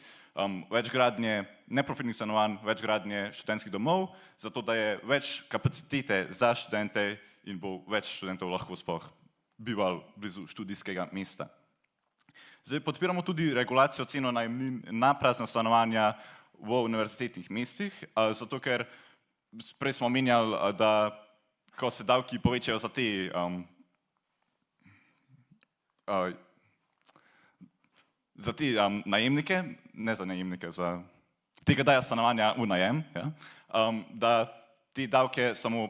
več gradnje neprofitnih stanovanj, več gradnje študentskih domov, zato da je več kapacitete za študente in bo več študentov lahko sploh bivali blizu študijskega mesta. Zdaj podpiramo tudi regulacijo ceno najemnin na prazna stanovanja v univerzitetnih mestih, zato ker prej smo omenjali, da ko se davki povečajo za te najemnike, ne za najemnike, za tega daja stanovanja v najem, da te davke samo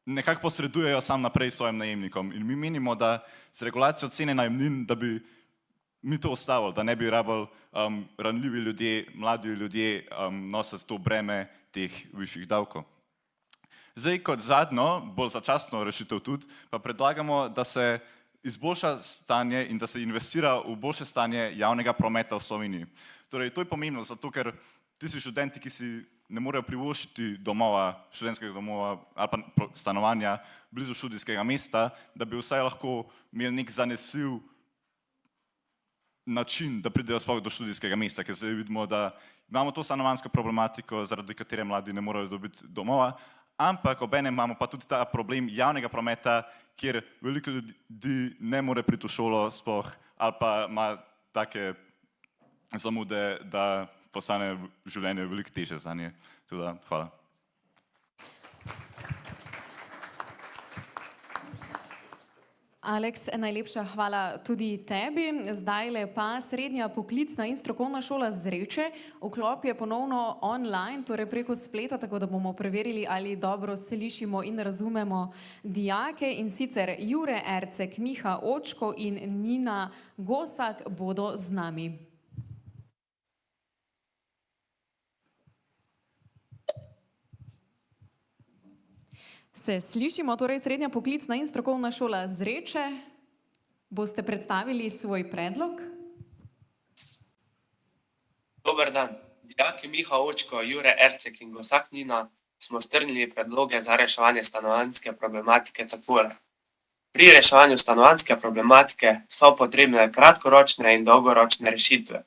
nekako posredujejo sam naprej svojim najemnikom. In mi menimo, da z regulacijo cene najemnin, da bi mi to ostalo, da ne bi rabili ranljivi ljudje, mladi ljudje nositi to breme teh višjih davkov. Zdaj, kot zadnjo, bolj začasno rešitev tudi, pa predlagamo, da se izboljša stanje in da se investira v boljše stanje javnega prometa v Sloveniji. Torej, to je pomembno, zato ker tisti študenti, ki si ne morejo privoščiti študentskega domova ali pa stanovanja blizu študijskega mesta, da bi vsaj lahko imeli nek zanesljiv način, da pridejo sploh do študijskega mesta, ker zdaj vidimo, da imamo to stanovanjsko problematiko, zaradi katere mladi ne morejo dobiti domova, ampak obenem imamo pa tudi ta problem javnega prometa, kjer veliko ljudi ne more priti v šolo sploh ali pa ima take zamude, da postane življenje veliko težje zanje. Hvala. Aleks, najlepša hvala tudi tebi. Zdajle pa srednja poklicna in strokovna šola Zreče. Vklop je ponovno online, torej preko spleta, tako da bomo preverili, ali dobro slišimo in razumemo dijake. In sicer Jure Ercek, Miha Očko in Nina Gosak bodo z nami. Se slišimo, torej srednja poklicna in strokovna šola Zreče. Boste predstavili svoj predlog? Dober dan. Dijaki Miha Očko, Jure Ercek in Gosak Nina smo strnili predloge za reševanje stanovanjske problematike takole. Pri reševanju stanovanjske problematike so potrebne kratkoročne in dolgoročne rešitve.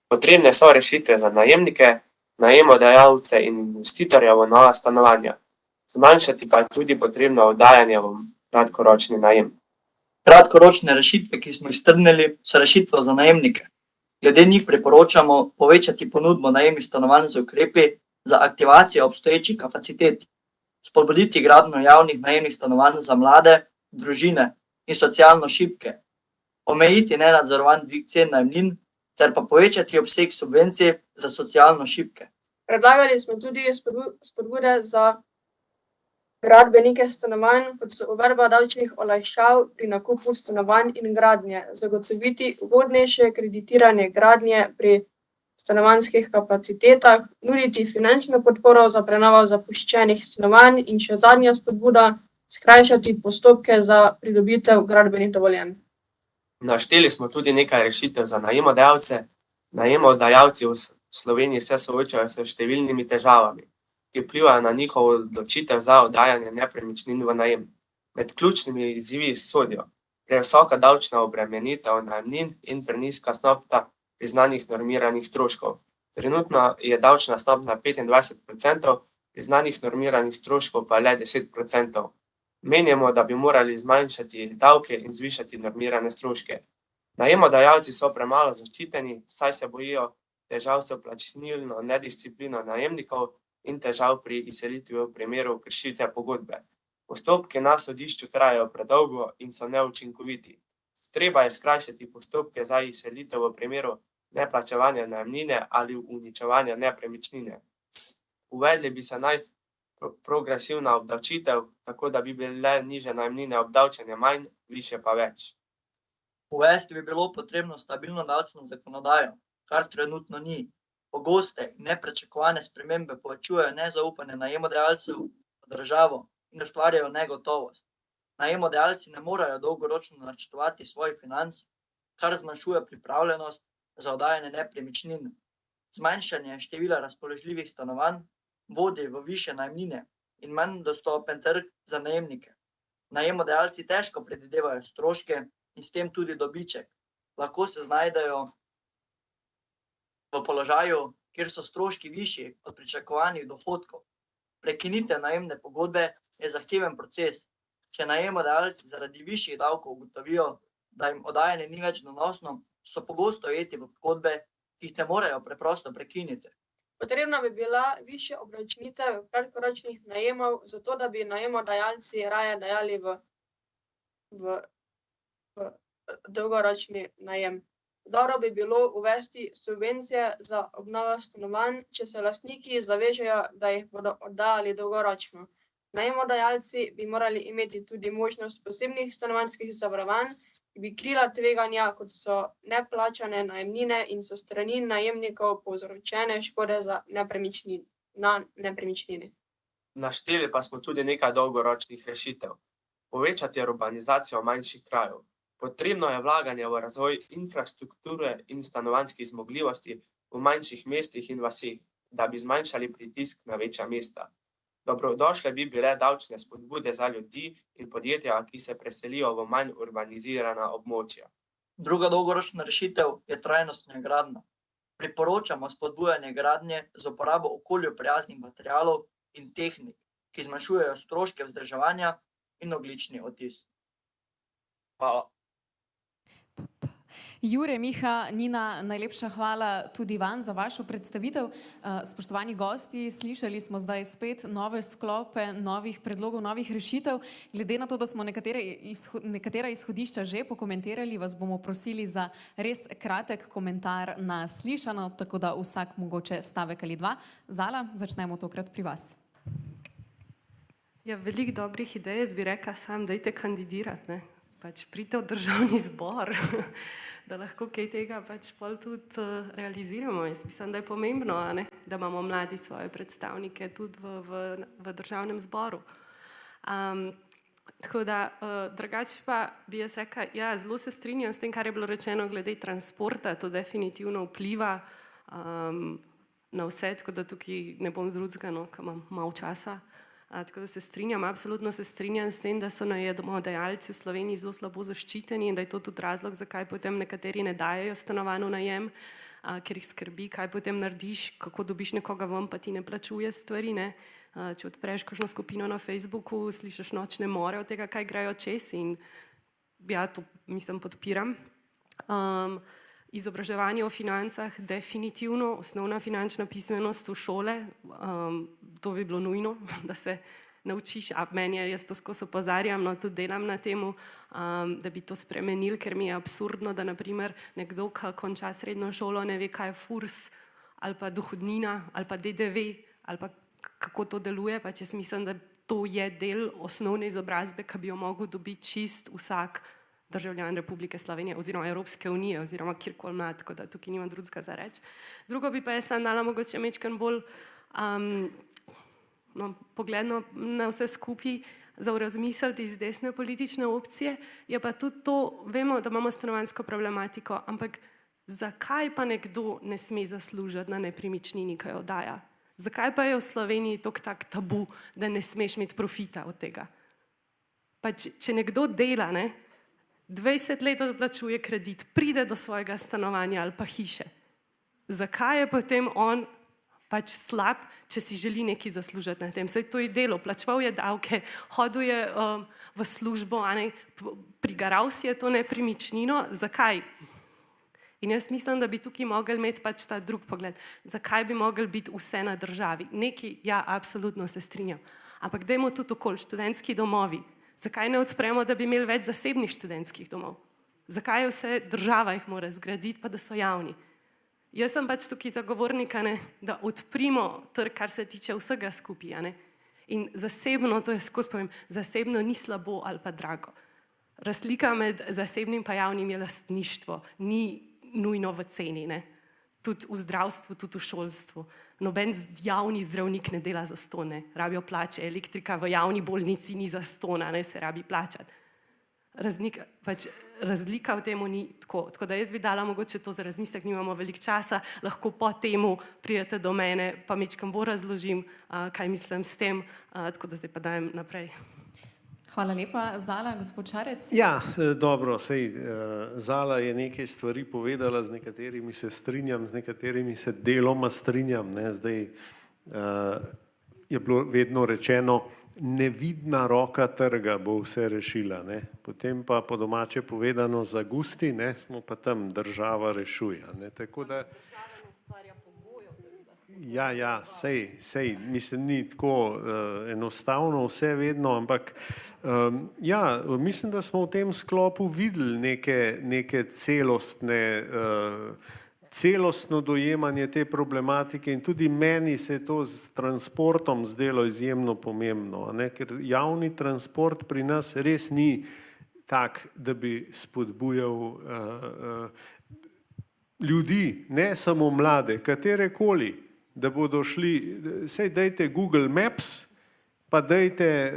Potrebne so rešitve za najemnike, najemodajalce in investitorje v nova stanovanja. Zmanjšati pa je tudi potrebno oddajanje v kratkoročni najem. Kratkoročne rešitve, ki smo jih strnili, so rešitve za najemnike. Glede njih priporočamo povečati ponudbo najemnih stanovanj z ukrepi za aktivacijo obstoječih kapacitet, spodbuditi gradnjo javnih najemnih stanovanj za mlade, družine in socialno šibke, omejiti nenadzorovan dvig cen najemnin ter pa povečati obseg subvencij za socialno šibke. Predlagali smo tudi spodbude za gradbenike stanovanj, kot so uvedba davčnih olajšav pri nakupu stanovanj in gradnje, zagotoviti ugodnejše kreditiranje gradnje pri stanovanjskih kapacitetah, nuditi finančno podporo za prenovo zapuščenih stanovanj in še zadnja spodbuda, skrajšati postopke za pridobitev gradbenih dovoljenj. Našteli smo tudi nekaj rešitev za najemodajalce. Najemodajalci v Sloveniji se soočajo s številnimi težavami, ki vplivajo na njihovo odločitev za oddajanje nepremičnin v najem. Med ključnimi izzivi sodijo previsoka davčna obremenitev najemnin in prenizka stopnja priznanih normiranih stroškov. Trenutno je davčna stopnja 25%, priznanih normiranih stroškov pa le 10%. Menimo, da bi morali zmanjšati davke in zvišati normirane stroške. Najemodajalci so premalo zaščiteni, saj se bojijo težav s plačilno nedisciplino najemnikov in težav pri izselitvi v primeru kršitve pogodbe. Postopki na sodišču trajajo predolgo in so neučinkoviti. Treba je skrajšati postopke za izselitev v primeru neplačevanja najemnine ali uničevanja nepremičnine. Uvedli bi se naj progresivna obdavčitev, tako da bi bile nižje najemnine obdavčene manj, višje pa več. Uvesti bi bilo potrebno stabilno davčno zakonodajo, kar trenutno ni. Pogoste in nepričakovane spremembe povečujejo nezaupanje najemodajalcev v državo in ustvarjajo negotovost. Najemodajalci ne morejo dolgoročno načrtovati svojih financ, kar zmanjšuje pripravljenost za oddajanje nepremičnin. Zmanjšanje števila razpoložljivih stanovanj vodi v višje najemnine in manj dostopen trg za najemnike. Najemodajalci težko predvidevajo stroške in s tem tudi dobiček. Lahko se znajdejo v položaju, kjer so stroški višji od pričakovanih dohodkov. Prekinitev najemne pogodbe je zahteven proces. Če najemodajalci zaradi višjih davkov ugotovijo, da jim oddajanje ni več donosno, so pogosto ujeti v pogodbe, ki jih ne morejo preprosto prekiniti. Potrebna bi bila višja obdavčitev kratkoročnih najemov, zato da bi najemodajalci raje dajali v dolgoročni najem. Dobro bi bilo uvesti subvencije za obnovo stanovanj, če se lastniki zavežejo, da jih bodo oddajali dolgoročno. Najemodajalci bi morali imeti tudi možnost posebnih stanovanjskih zavarovanj, ki bi krila tveganja, kot so neplačane najemnine in so strani najemnikov povzročene škode na nepremičnini. Našteli pa smo tudi nekaj dolgoročnih rešitev. Povečati urbanizacijo manjših krajev. Potrebno je vlaganje v razvoj infrastrukture in stanovanjskih zmogljivosti v manjših mestih in vaseh, da bi zmanjšali pritisk na večja mesta. Dobrodošle bi bile davčne spodbude za ljudi in podjetja, ki se preselijo v manj urbanizirana območja. Druga dolgoročna rešitev je trajnostna gradnja. Priporočamo spodbujanje gradnje z uporabo okolju prijaznih materialov in tehnik, ki zmanjšujejo stroške vzdrževanja in ogljični odtis. Hvala. Jure, Miha, Nina, najlepša hvala tudi vam za vašo predstavitev. Spoštovani gosti, slišali smo zdaj spet nove sklope, novih predlogov, novih rešitev. Glede na to, da smo nekatera izhodišča že pokomentirali, vas bomo prosili za res kratek komentar na slišano, tako da vsak mogoče stavek ali dva. Zala, začnemo tokrat pri vas. Ja, veliko dobrih idej, jaz bi rekla, sam dajte kandidirati, ne? Pač pridite v državni zbor, da lahko kaj tega pač pol tudi realiziramo. Jaz mislim, da je pomembno, ne? Da imamo mladi svoje predstavnike tudi v državnem zboru. Tako da, drugače pa bi jaz rekla, ja, zelo se strinjam s tem, kar je bilo rečeno glede transporta, to definitivno vpliva na vse, tako da tukaj ne bom drugega, no, ker imam malo časa. Tako da se strinjam, absolutno se strinjam s tem, da so najemodajalci v Sloveniji zelo slabo zaščiteni in da je to tudi razlog, zakaj potem nekateri ne dajejo stanovanj v najem, ker jih skrbi, kaj potem narediš, kako dobiš nekoga ven, pa ti ne plačuje stvari, ne. Če odpreš kakšno skupino na Facebooku, slišiš nočne more od tega, kaj grejo čez in ja, to mislim podpiram. Izobraževanje o financah, definitivno, osnovna finančna pismenost v šole, to bi bilo nujno, da se naučiš, a meni je, jaz to skozi opozarjam, no tudi delam na temu, da bi to spremenili, ker mi je absurdno, da naprimer nekdo, ki konča srednjo šolo, ne ve, kaj je FURS, ali pa dohodnina, ali pa DDV, ali pa kako to deluje, pač jaz mislim, da to je del osnovne izobrazbe, ki bi jo mogel dobiti čist vsak državljan Republike Slovenije oziroma Evropske unije oziroma kjerkoli mlad, tako da tukaj nimam drugega za reči. Drugo bi pa jaz sam dala mogoče mečkan bolj pogledno na vse skupaj za razmisliti iz desne politične opcije, je pa tudi to, vemo, da imamo stanovanjsko problematiko, ampak zakaj pa nekdo ne sme zaslužiti na nepremičnini, ki jo daja? Zakaj pa je v Sloveniji tak tabu, da ne smeš imeti profita od tega? Pa če nekdo dela, ne, 20 let odplačuje kredit, pride do svojega stanovanja ali pa hiše. Zakaj je potem on pač slab, če si želi nekaj zaslužiti na tem? Saj to je delo, plačeval je davke, hodil je v službo, prigaral si je to nepremičnino, zakaj? In jaz mislim, da bi tukaj mogli imeti pač ta drug pogled. Zakaj bi mogli biti vse na državi? Nekaj, ja, absolutno se strinjam. Ampak dajmo tudi okoli študentski domovi. Zakaj ne odpremo, da bi imeli več zasebnih študentskih domov? Zakaj je vse država jih mora zgraditi, pa da so javni? Jaz sem pač tukaj zagovornika, ne, da odprimo trg, kar se tiče vsega skupaj. Ne? In zasebno, to jaz skozi povem, zasebno ni slabo ali pa drago. Razlika med zasebnim pa javnim je lastništvo, ni nujno v ceni. Ne? Tudi v zdravstvu, tudi v šolstvu. Noben javni zdravnik ne dela za ston, ne, rabijo plače, elektrika v javni bolnici ni za stona, ne, se rabi plačati. Razlika v temu ni tako. Tako da jaz bi dala mogoče to za razmislek, nimamo veliko časa, lahko po temu pridete do mene, pa mečkam bolj razložim, kaj mislim s tem, tako da zdaj pa dajem naprej. Hvala lepa. Zala, gospod Šarec? Ja, dobro, sej Zala je nekaj stvari povedala, z nekaterimi se strinjam, z nekaterimi se deloma strinjam. Ne. Zdaj je bilo vedno rečeno, nevidna roka trga bo vse rešila. Ne. Potem pa po domače povedano za gusti, ne, smo pa tam, država rešuje. Ne. Tako da ja, sej, mislim, ni tako enostavno vse vedno, ampak ja, mislim, da smo v tem sklopu videli neke celostno dojemanje te problematike in tudi meni se je to s transportom zdelo izjemno pomembno, ne, ker javni transport pri nas res ni tak, da bi spodbujal ljudi, ne samo mlade, katerekoli, da bodo šli, sej dajte Google Maps, pa dajte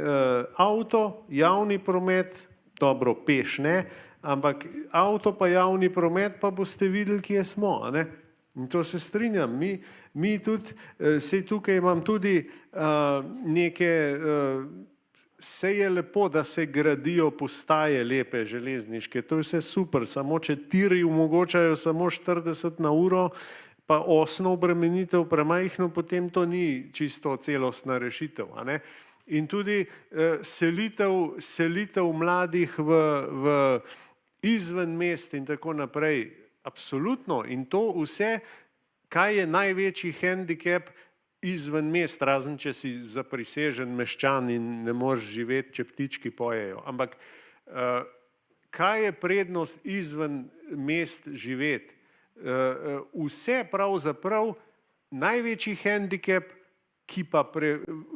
avto, javni promet, dobro, peš ne, ampak avto pa javni promet, pa boste videli, kje smo. Ne? In to se strinjam. Mi tudi, sej tukaj imam tudi neke, sej je lepo, da se gradijo postaje lepe železniške, to je vse super, samo če tiri omogočajo samo 40 na uro, pa osno obremenitev premajhno, potem to ni čisto celostna rešitev. A ne? In tudi selitev mladih v izven mest in tako naprej. Absolutno. In to vse, kaj je največji hendikep izven mest, razen če si zaprisežen meščan in ne moreš živeti, če ptički pojejo. Ampak kaj je prednost izven mest živeti? Vse pravzaprav največji hendikep, ki pa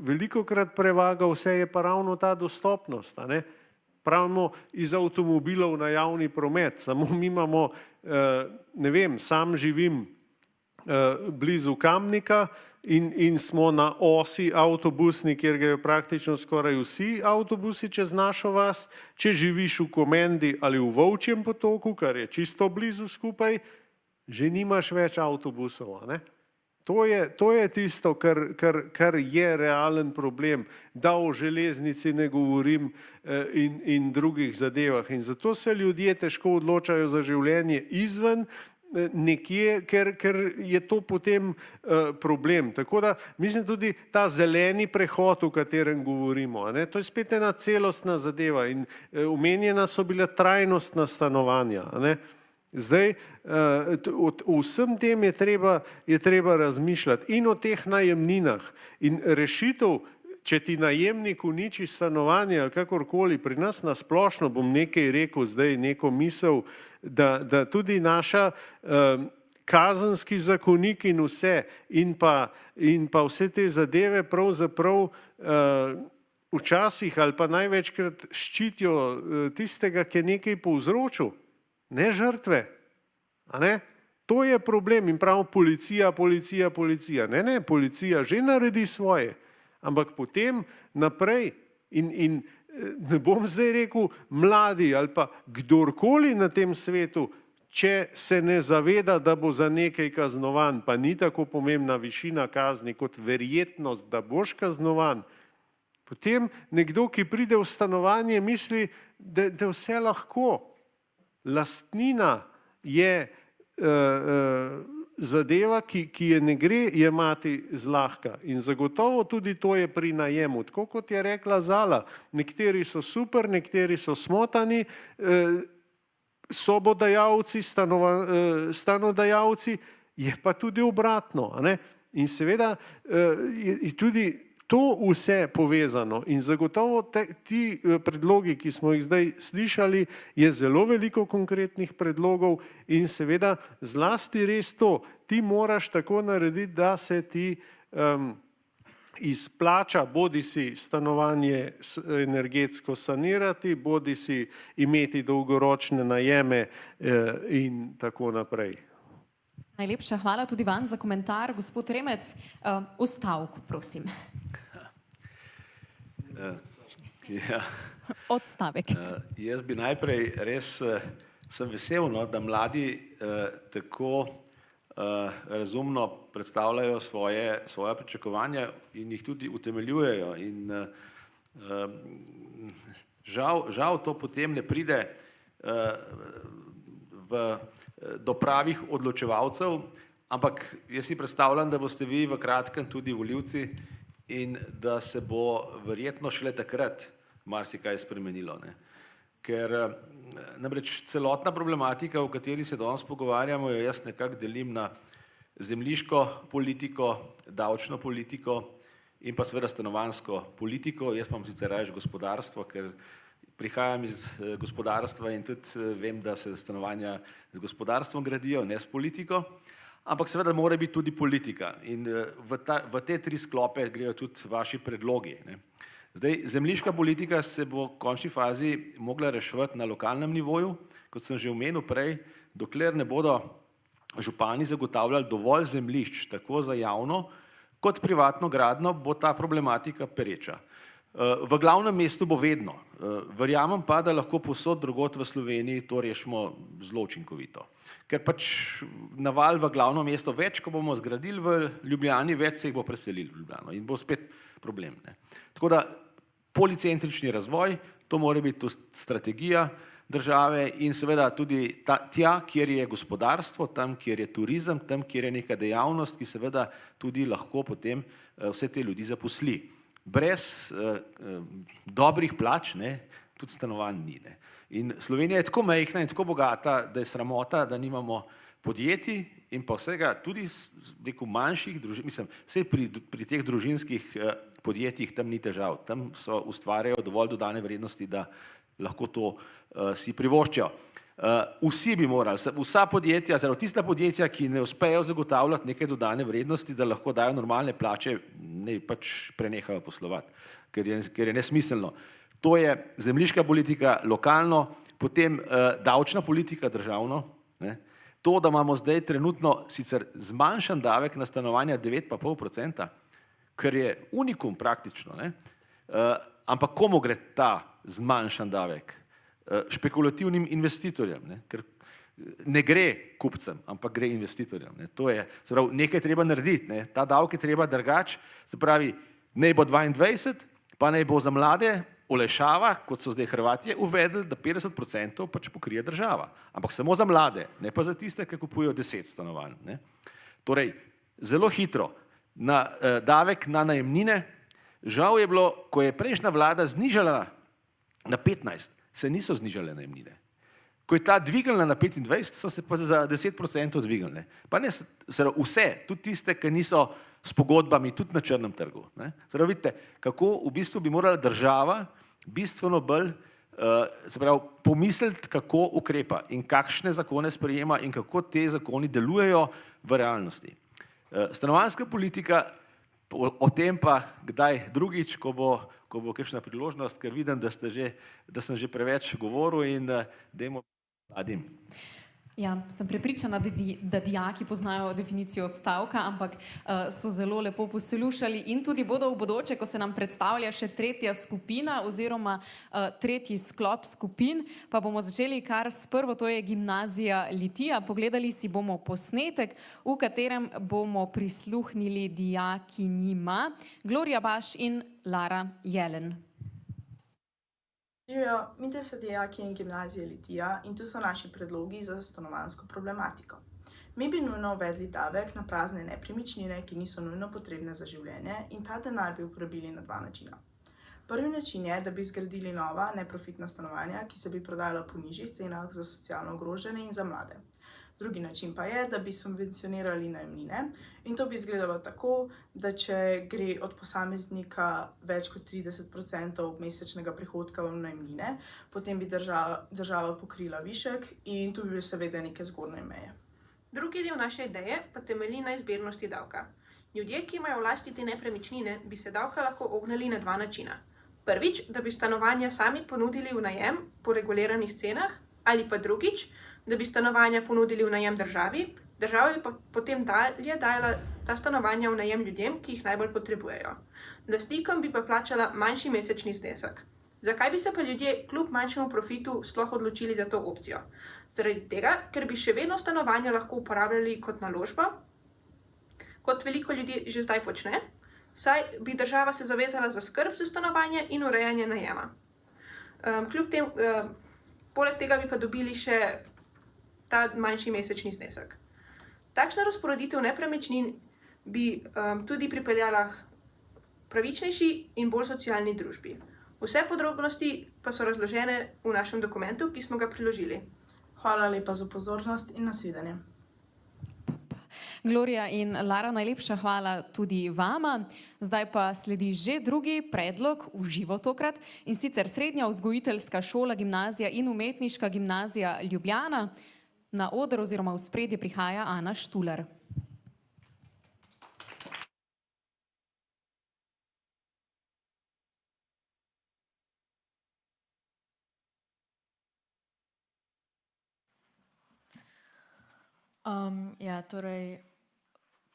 velikokrat prevaga vse, je pa ravno ta dostopnost. A ne? Pravimo iz avtomobilov na javni promet, samo mi imamo, ne vem, sam živim blizu Kamnika in smo na osi avtobusni, kjer grejo praktično skoraj vsi avtobusi čez našo vas. Če živiš v Komendi ali v Volčjem potoku, kar je čisto blizu skupaj, že nimaš več avtobusov. A ne? To je tisto, kar je realen problem, da o železnici ne govorim in drugih zadevah. In zato se ljudje težko odločajo za življenje izven nekje, ker je to potem problem. Tako da mislim tudi ta zeleni prehod, o katerem govorimo, a ne, to je spet ena celostna zadeva in omenjena so bila trajnostna stanovanja. A ne. Zdaj, o vsem tem je treba razmišljati in o teh najemninah. In rešitev, če ti najemnik uniči stanovanje ali kakorkoli, pri nas na splošno, bom nekaj rekel zdaj, neko misel, da tudi naša kazenski zakonik in vse, in pa vse te zadeve pravzaprav včasih ali pa največkrat ščitijo tistega, ki je nekaj povzročil. Ne žrtve. A ne? To je problem in prav policija. Ne, policija že naredi svoje, ampak potem naprej in ne bom zdaj rekel mladi ali pa kdorkoli na tem svetu, če se ne zaveda, da bo za nekaj kaznovan, pa ni tako pomembna višina kazni kot verjetnost, da boš kaznovan, potem nekdo, ki pride v stanovanje, misli, da vse lahko. Lastnina je zadeva, ki je ne gre jemati zlahka in zagotovo tudi to je pri najemu. Tako kot je rekla Zala, nekateri so super, nekateri so smotani, sobodajalci, stanodajalci, je pa tudi obratno. A ne? In seveda je tudi to vse povezano in zagotovo ti predlogi, ki smo jih zdaj slišali, je zelo veliko konkretnih predlogov in seveda zlasti res to, ti moraš tako narediti, da se ti izplača bodisi stanovanje energetsko sanirati, bodisi imeti dolgoročne najeme in tako naprej. Najlepša hvala tudi vam za komentar. Gospod Remec, v stavku, prosim. Ja. Odstavek. Jaz bi najprej res sem vesel, no, da mladi tako razumno predstavljajo svoje pričakovanja in jih tudi utemeljujejo. In žal to potem ne pride do pravih odločevalcev, ampak jaz si predstavljam, da boste vi v kratkem tudi volivci in da se bo verjetno šele takrat marsikaj spremenilo. Ne. Ker namreč celotna problematika, o kateri se danes pogovarjamo, jo jaz nekako delim na zemljiško politiko, davčno politiko in pa seveda stanovanjsko politiko. Jaz imam sicer raje gospodarstvo, ker prihajam iz gospodarstva in tudi vem, da se stanovanja z gospodarstvom gradijo, ne s politiko. Ampak seveda mora biti tudi politika in v te tri sklope grejo tudi vaši predlogi. Ne. Zdaj, zemljiška politika se bo v končni fazi mogla reševati na lokalnem nivoju, kot sem že omenil prej, dokler ne bodo župani zagotavljali dovolj zemljišč, tako za javno kot privatno gradnjo, bo ta problematika pereča. V glavnem mestu bo vedno. Verjamem pa, da lahko povsod drugod v Sloveniji to rešimo zelo učinkovito. Ker pač naval v glavno mesto več, ko bomo zgradili v Ljubljani, več se jih bo preselili v Ljubljano in bo spet problem. Ne. Tako da policentrični razvoj, to mora biti strategija države in seveda tudi tja, kjer je gospodarstvo, tam, kjer je turizem, tam, kjer je neka dejavnost, ki seveda tudi lahko potem vse te ljudi zaposli. Brez dobrih plač, ne, tudi stanovanj ni. Ne. In Slovenija je tako majhna in tako bogata, da je sramota, da nimamo podjetij in pa vsega, tudi rekel, manjših družin, mislim, vsej pri teh družinskih podjetjih tam ni težav, tam ustvarjajo dovolj dodane vrednosti, da lahko to si privoščijo. Vsi bi morali, vsa podjetja, zelo tista podjetja, ki ne uspejo zagotavljati neke dodane vrednosti, da lahko dajo normalne plače, ne pač prenehajo poslovati, ker je nesmiselno. To je zemljiška politika lokalno, potem davčna politika državno, ne. To, da imamo zdaj trenutno sicer zmanjšan davek na stanovanja 9,5%, ker je unikum praktično, ne? Ampak komu gre ta zmanjšan davek? Špekulativnim investitorjem, ne? Ker ne gre kupcem, ampak gre investitorjem. Ne? To je, nekaj treba narediti, ne? Ta davek je treba drugače, se pravi, naj bo 22, pa naj bo za mlade olajšava, kot so zdaj Hrvatije uvedli, da 50% pač pokrije država. Ampak samo za mlade, ne pa za tiste, ki kupujejo 10 stanovanj. Ne? Torej, zelo hitro, davek na najemnine, žal je bilo, ko je prejšnja vlada znižala na 15, se niso znižale najemnine. Ko je ta dvignila na 25, so se pa za 10% dvignile. Pa ne vse, tudi tiste, ki niso s pogodbami, tudi na črnem trgu. Zdaj vidite, kako v bistvu bi morala država bistveno bolj pomisliti, kako ukrepa in kakšne zakone sprejema in kako te zakoni delujejo v realnosti. Stanovanjska politika, o tem pa kdaj drugič, ko bo kakšna priložnost, ker vidim, da sem že preveč govoril in dajmo mladim. Ja, sem prepričana, da dijaki poznajo definicijo stavka, ampak so zelo lepo poslušali in tudi bodo v bodoče, ko se nam predstavlja še tretja skupina oziroma tretji sklop skupin, pa bomo začeli kar s prvo, to je gimnazija Litija. Pogledali si bomo posnetek, v katerem bomo prisluhnili dijakinjima Gloria Baš in Lara Jelen. Živijo, mi te so dijakinje gimnazije Litija in tu so naši predlogi za stanovanjsko problematiko. Mi bi nujno uvedli davek na prazne nepremičnine, ki niso nujno potrebne za življenje in ta denar bi uporabili na dva načina. Prvi način je, da bi zgradili nova neprofitna stanovanja, ki se bi prodajala po nižjih cenah za socialno ogrožene in za mlade. Drugi način pa je, da bi subvencionirali najemnine in to bi izgledalo tako, da če gre od posameznika več kot 30% mesečnega prihodka v najemnine, potem bi država pokrila višek in tu bi bile seveda neke zgornje meje. Drugi del naše ideje pa temelji na izbirnosti davka. Ljudje, ki imajo v lasti te nepremičnine, bi se davka lahko ognili na dva načina. Prvič, da bi stanovanja sami ponudili v najem po reguliranih cenah, ali pa drugič, da bi stanovanja ponudili v najem državi, država bi pa potem dalje dajala ta stanovanja v najem ljudem, ki jih najbolj potrebujejo. Lastnikom bi pa plačala manjši mesečni znesek. Zakaj bi se pa ljudje kljub manjšemu profitu sploh odločili za to opcijo? Zaradi tega, ker bi še vedno stanovanja lahko uporabljali kot naložbo, kot veliko ljudi že zdaj počne, saj bi država se zavezala za skrb za stanovanje in urejanje najema. Poleg tega bi pa dobili še ta manjši mesečni znesek. Takšna razporeditev nepremičnin bi tudi pripeljala pravičnejši in bolj socialni družbi. Vse podrobnosti pa so razložene v našem dokumentu, ki smo ga priložili. Hvala lepa za pozornost in nasvidenje. Gloria in Lara, najlepša hvala tudi vama. Zdaj pa sledi že drugi predlog, v živo tokrat, in sicer Srednja vzgojiteljska šola, gimnazija in umetniška gimnazija Ljubljana. Na oder oziroma v spredje prihaja Ana Štular.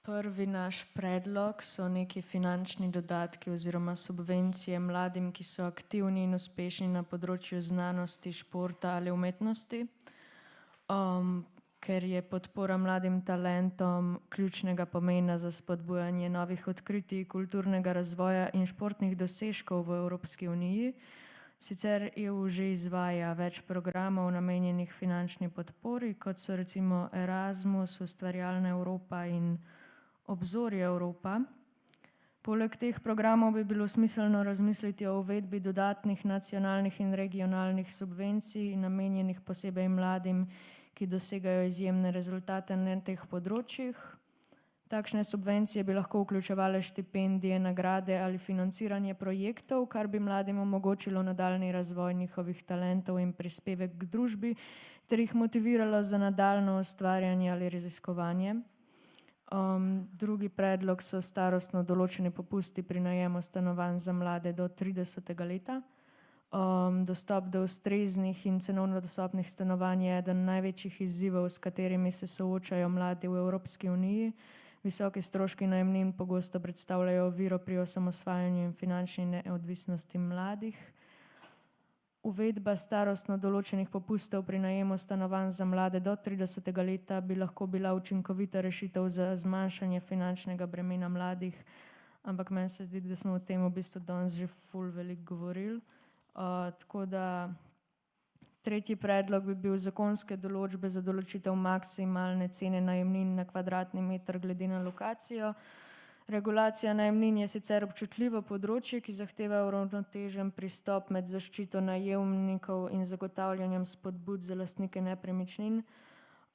Prvi naš predlog so neki finančni dodatki oziroma subvencije mladim, ki so aktivni in uspešni na področju znanosti, športa ali umetnosti, ker je podpora mladim talentom ključnega pomena za spodbujanje novih odkritij, kulturnega razvoja in športnih dosežkov v Evropski uniji. Sicer EU že izvaja več programov namenjenih finančni podpori, kot so recimo Erasmus, Ustvarjalna Evropa in Obzorje Evropa. Poleg teh programov bi bilo smiselno razmisliti o uvedbi dodatnih nacionalnih in regionalnih subvencij, namenjenih posebej mladim, ki dosegajo izjemne rezultate na teh področjih. Takšne subvencije bi lahko vključevale štipendije, nagrade ali financiranje projektov, kar bi mladim omogočilo nadaljni razvoj njihovih talentov in prispevek k družbi, ter jih motiviralo za nadaljno ustvarjanje ali raziskovanje. Drugi predlog so starostno določeni popusti pri najemu stanovanj za mlade do 30. leta. Dostop do ustreznih in cenovno dostopnih stanovanj je eden največjih izzivov, s katerimi se soočajo mladi v Evropski uniji. Visoki stroški najemnin pogosto predstavljajo oviro pri osamosvajanju in finančni neodvisnosti mladih. Uvedba starostno določenih popustov pri najemu stanovanj za mlade do 30. leta bi lahko bila učinkovita rešitev za zmanjšanje finančnega bremena mladih, ampak meni se zdi, da smo o tem v bistvu danes že ful veliko govorili. Tako da tretji predlog bi bil zakonske določbe za določitev maksimalne cene najemnin na kvadratni meter glede na lokacijo. Regulacija najemnin je sicer občutljivo področje, ki zahteva uravnotežen pristop med zaščito najemnikov in zagotavljanjem spodbud za lastnike nepremičnin.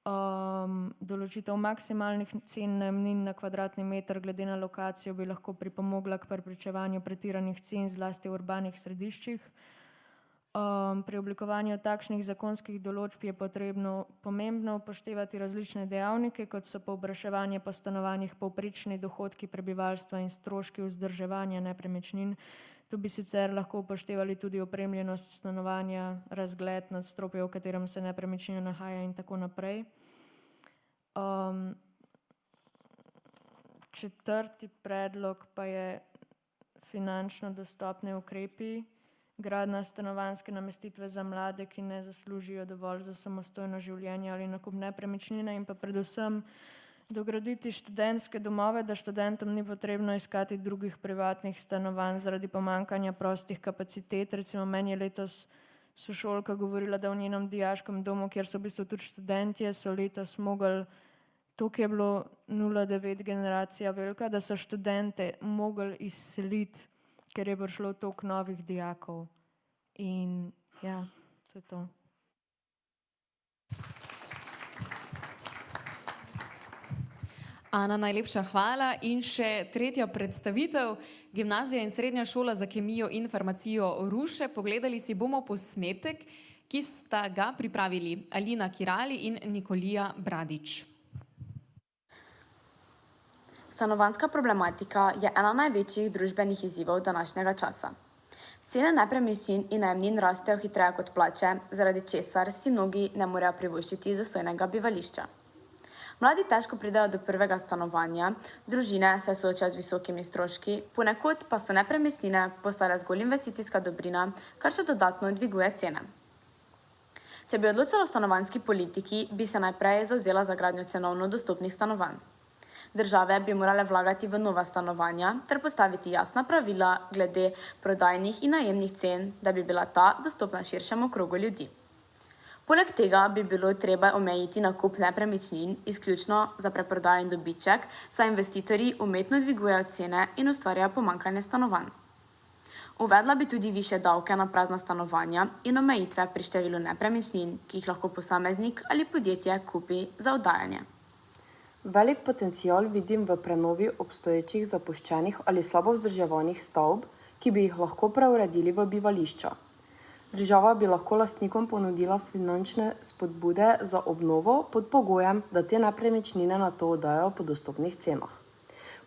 Določitev maksimalnih cen najemnin na kvadratni meter glede na lokacijo bi lahko pripomogla k preprečevanju pretiranih cen zlasti v urbanih središčih. Pri oblikovanju takšnih zakonskih določb je pomembno upoštevati različne dejavnike, kot so povpraševanje po stanovanjih, povprečni dohodki prebivalstva in stroški vzdrževanja nepremičnin. Tu bi sicer lahko upoštevali tudi opremljenost stanovanja, razgled, nadstropje, v katerem se nepremičnina nahaja in tako naprej. Četrti predlog pa je finančno dostopne ukrepi. Gradnja stanovanjske namestitve za mlade, ki ne zaslužijo dovolj za samostojno življenje ali nakup nepremičnine, in pa predvsem dograditi študentske domove, da študentom ni potrebno iskati drugih privatnih stanovanj zaradi pomanjkanja prostih kapacitet. Recimo meni je letos sošolka govorila, da v njenem dijaškem domu, kjer so v bistvu tudi študentje, so letos mogli, toliko je bilo 09 generacija velika, da so študente mogli izseliti, ker je prišlo toliko novih dijakov. In ja, to je to. Ana, najlepša hvala. In še tretja predstavitev, Gimnazija in srednja šola za kemijo in farmacijo Ruše. Pogledali si bomo posnetek, ki sta ga pripravili Alina Kirali in Nikolija Bradič. Stanovanjska problematika je ena največjih družbenih izzivov današnjega časa. Cene nepremičnin in najemnin rastejo hitreje kot plače, zaradi česar si mnogi ne morejo privoščiti dostojnega bivališča. Mladi težko pridejo do prvega stanovanja, družine se soočajo z visokimi stroški, ponekod pa so nepremičnine postale zgolj investicijska dobrina, kar še dodatno dviguje cene. Če bi odločala o stanovanjski politiki, bi se najprej zavzela za gradnjo cenovno dostopnih stanovanj. Države bi morale vlagati v nova stanovanja ter postaviti jasna pravila glede prodajnih in najemnih cen, da bi bila ta dostopna širšemu krogu ljudi. Poleg tega bi bilo treba omejiti nakup nepremičnin izključno za preprodajo in dobiček, saj investitorji umetno dvigujejo cene in ustvarjajo pomanjkanje stanovanj. Uvedla bi tudi višje davke na prazna stanovanja in omejitve pri številu nepremičnin, ki jih lahko posameznik ali podjetje kupi za oddajanje. Velik potencial vidim v prenovi obstoječih zapuščenih ali slabo vzdrževanih stavb, ki bi jih lahko preuredili v bivališča. Država bi lahko lastnikom ponudila finančne spodbude za obnovo pod pogojem, da te nepremičnine nato oddajo po dostopnih cenah.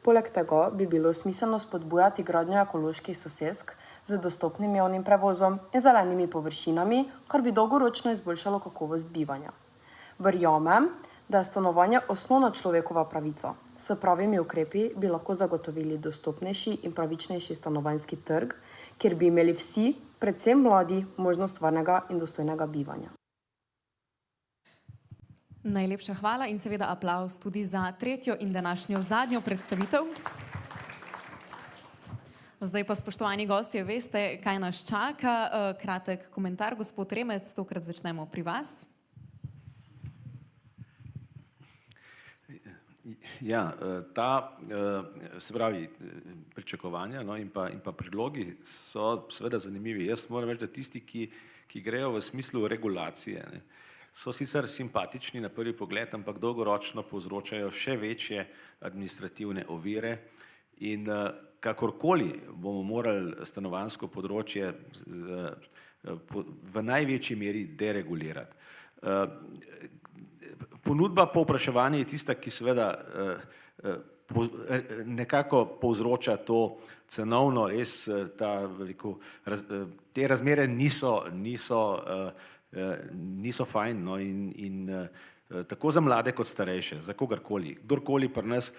Poleg tega bi bilo smiselno spodbujati gradnjo ekoloških sosesk z dostopnim javnim prevozom in zelenimi površinami, kar bi dolgoročno izboljšalo kakovost bivanja. Verjamem, da je stanovanje osnovna človekova pravica. S pravimi ukrepi bi lahko zagotovili dostopnejši in pravičnejši stanovanjski trg, kjer bi imeli vsi, predvsem mladi, možnost varnega in dostojnega bivanja. Najlepša hvala in seveda aplavz tudi za tretjo in današnjo zadnjo predstavitev. Zdaj pa, spoštovani gostje, veste, kaj nas čaka. Kratek komentar, gospod Remec, tokrat začnemo pri vas. Ja, se pravi, pričakovanja in pa predlogi so seveda zanimivi. Jaz moram reči, da tisti, ki grejo v smislu regulacije, ne, so sicer simpatični na prvi pogled, ampak dolgoročno povzročajo še večje administrativne ovire in kakorkoli bomo morali stanovanjsko področje v največji meri deregulirati. Ponudba povpraševanja je tista, ki seveda nekako povzroča to cenovno, res te razmere niso fajn, no, in tako za mlade kot starejše, za kogarkoli, kdorkoli pri nas.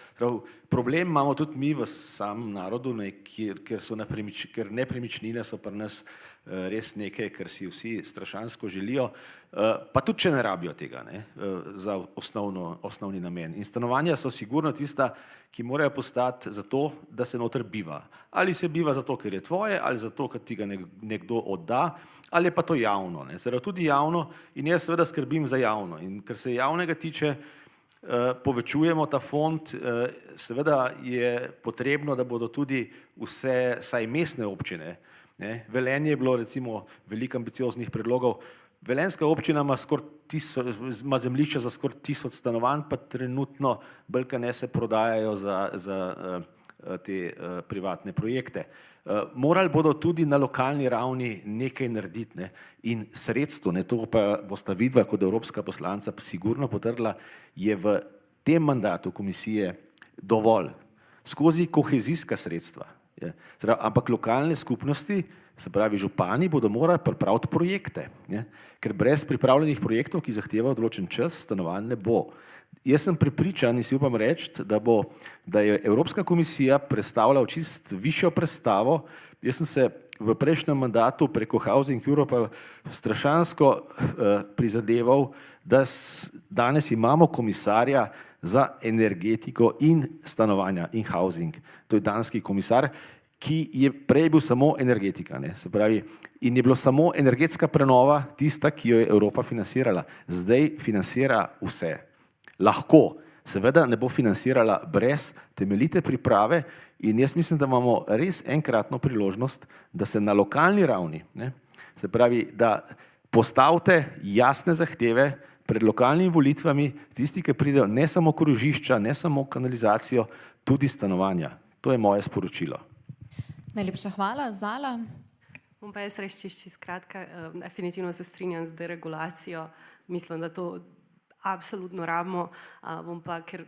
Problem imamo tudi mi v samem narodu, ker nepremičnine so pri nas res nekaj, kar si vsi strašansko želijo, pa tudi če ne rabijo tega, ne, za osnovni namen. In stanovanja so sigurno tista, ki morajo postati zato, da se noter biva. Ali se biva zato, ker je tvoje, ali zato, ker ti ga nekdo odda, ali je pa to javno. Zdaj, tudi javno in jaz seveda skrbim za javno. In ker se javnega tiče, povečujemo ta fond, seveda je potrebno, da bodo tudi vse, saj mestne občine, Velenje je bilo recimo veliko ambicioznih predlogov. Velenjska občina ima zemljišča za skoraj 1000 stanovanj, pa trenutno bolj se prodajajo za te privatne projekte. Morali bodo tudi na lokalni ravni nekaj narediti, in sredstvo, to pa bosta vidva kot evropska poslanca sigurno potrdila, je v tem mandatu komisije dovolj, skozi kohezijska sredstva. Ampak lokalne skupnosti, se pravi župani, bodo morali pripraviti projekte, ker brez pripravljenih projektov, ki zahtevajo določen čas, stanovanj ne bo. Jaz sem prepričan in si upam reči, da je Evropska komisija predstavila čist višjo predstavo. Jaz sem se v prejšnjem mandatu preko Housing Europe strašansko prizadeval, da danes imamo komisarja za energetiko in stanovanja in housing. To je danski komisar, ki je prej bil samo energetika, se pravi, in je bilo samo energetska prenova tista, ki jo je Evropa financirala. Zdaj financira vse. Lahko, seveda ne bo financirala brez temeljite priprave in jaz mislim, da imamo res enkratno priložnost, da se na lokalni ravni, se pravi, da postavite jasne zahteve pred lokalnimi volitvami, tisti, ki pridejo ne samo krožišča, ne samo kanalizacijo, tudi stanovanja. To je moje sporočilo. Najlepša hvala. Zala? Bom pa jaz reči skratka, definitivno se strinjam z deregulacijo. Mislim, da to absolutno rabimo, bom pa, ker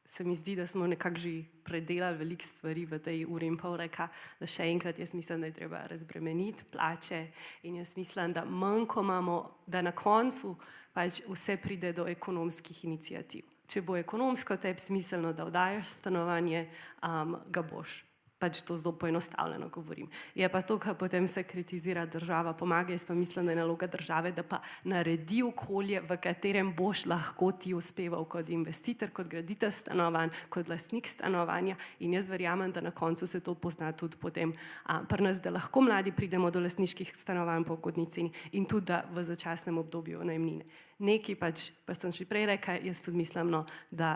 se mi zdi, da smo nekako že predelali veliko stvari v tej uri in pol reka, da še enkrat jaz mislim, da je treba razbremeniti plače in jaz mislim, da manj, ko imamo, da na koncu pač vse pride do ekonomskih inicijativ. Če bo ekonomsko tebi smiselno, da oddajaš stanovanje, ga boš. Pač to zelo poenostavljeno govorim. Je pa to, kar potem se kritizira država, pomaga, jaz pa mislim, da je naloga države, da pa naredi okolje, v katerem boš lahko ti uspeval kot investitor, kot graditelj stanovanj, kot lastnik stanovanja in jaz verjamem, da na koncu se to pozna tudi potem pri nas, da lahko mladi pridemo do lastniških stanovanj po ugodni ceni in tudi da v začasnem obdobju najemnine. Nekaj pač, pa sem še prej rekla, jaz tudi mislim, da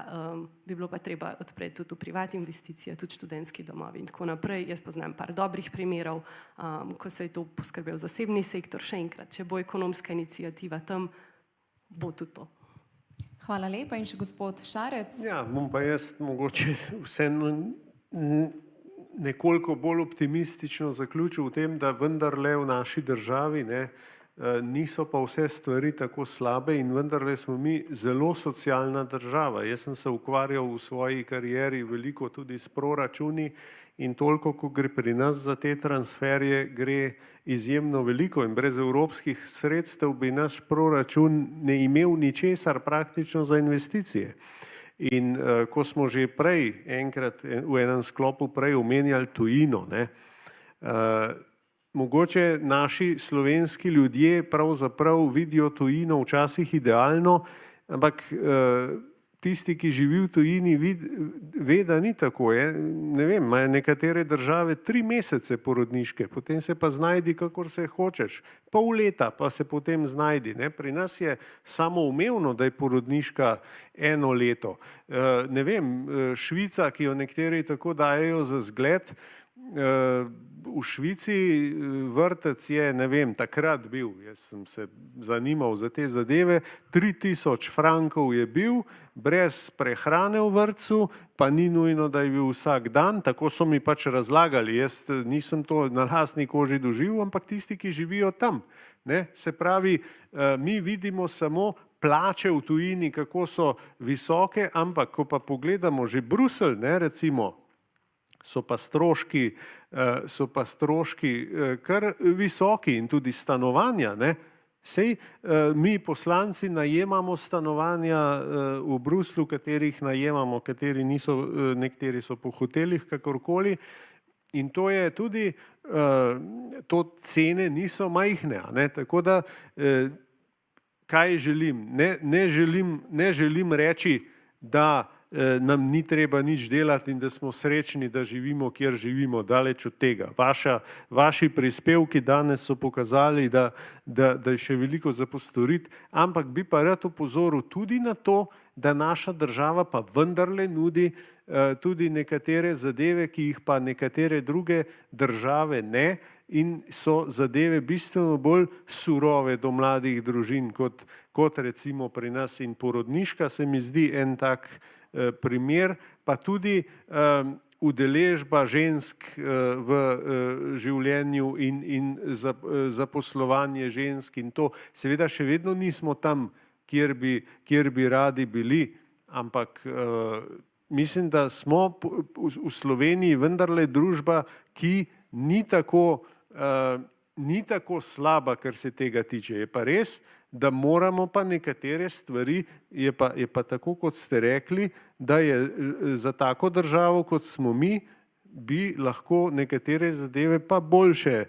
bi bilo pa treba odpreti tudi v privat investicije, tudi študentski domovi in tako naprej. Jaz poznam par dobrih primerov, ko se je to poskrbel zasebni sektor. Še enkrat, če bo ekonomska inicijativa tam, bo tudi to. Hvala lepa in še gospod Šarec. Ja, bom pa jaz mogoče vseeno nekoliko bolj optimistično zaključil v tem, da vendarle v naši državi niso pa vse stvari tako slabe in vendarle smo mi zelo socialna država. Jaz sem se ukvarjal v svoji karieri veliko tudi s proračuni in toliko, ko gre pri nas za te transferje, gre izjemno veliko in brez evropskih sredstev bi naš proračun ne imel ničesar praktično za investicije. In ko smo že prej enkrat v enem sklopu prej omenjali tujino, mogoče naši slovenski ljudje pravzaprav vidijo tujino včasih idealno, ampak tisti, ki živi v tujini, ve, da ni tako. Ne vem, imajo nekatere države 3 mesece porodniške, potem se pa znajdi, kakor se hočeš. Pol leta pa se potem znajdi. Ne? Pri nas je samoumevno, da je porodniška 1 leto. Ne vem, Švica, ki jo nekateri tako dajejo za zgled, v Švici vrtec je, ne vem, takrat bil, jaz sem se zanimal za te zadeve, 3000 frankov je bil, brez prehrane v vrtcu, pa ni nujno, da je bil vsak dan, tako so mi pač razlagali, jaz nisem to na lastni koži doživel, ampak tisti, ki živijo tam. Ne? Se pravi, mi vidimo samo plače v tujini, kako so visoke, ampak ko pa pogledamo že Bruselj, ne, recimo, so pa stroški kar visoki in tudi stanovanja. Ne? Sej mi poslanci najemamo stanovanja v Bruslju, katerih najemamo, kateri niso, nekateri so po hotelih, kakorkoli. In to je tudi, to cene niso majhne. Ne? Tako da, kaj želim? Ne želim reči, da nam ni treba nič delati in da smo srečni, da živimo, kjer živimo, daleč od tega. Vaši prispevki danes so pokazali, da je še veliko za postoriti, ampak bi pa rad opozoril tudi na to, da naša država pa vendarle nudi tudi nekatere zadeve, ki jih pa nekatere druge države ne, in so zadeve bistveno bolj surove do mladih družin, kot recimo pri nas. In porodniška se mi zdi en tak primer, pa tudi udeležba žensk v življenju in zaposlovanje žensk in to. Seveda še vedno nismo tam, kjer bi radi bili, ampak mislim, da smo v Sloveniji vendarle družba, ki ni tako slaba, kar se tega tiče. Je pa res, da moramo pa nekatere stvari, je pa tako, kot ste rekli, da je za tako državo, kot smo mi, bi lahko nekatere zadeve pa boljše.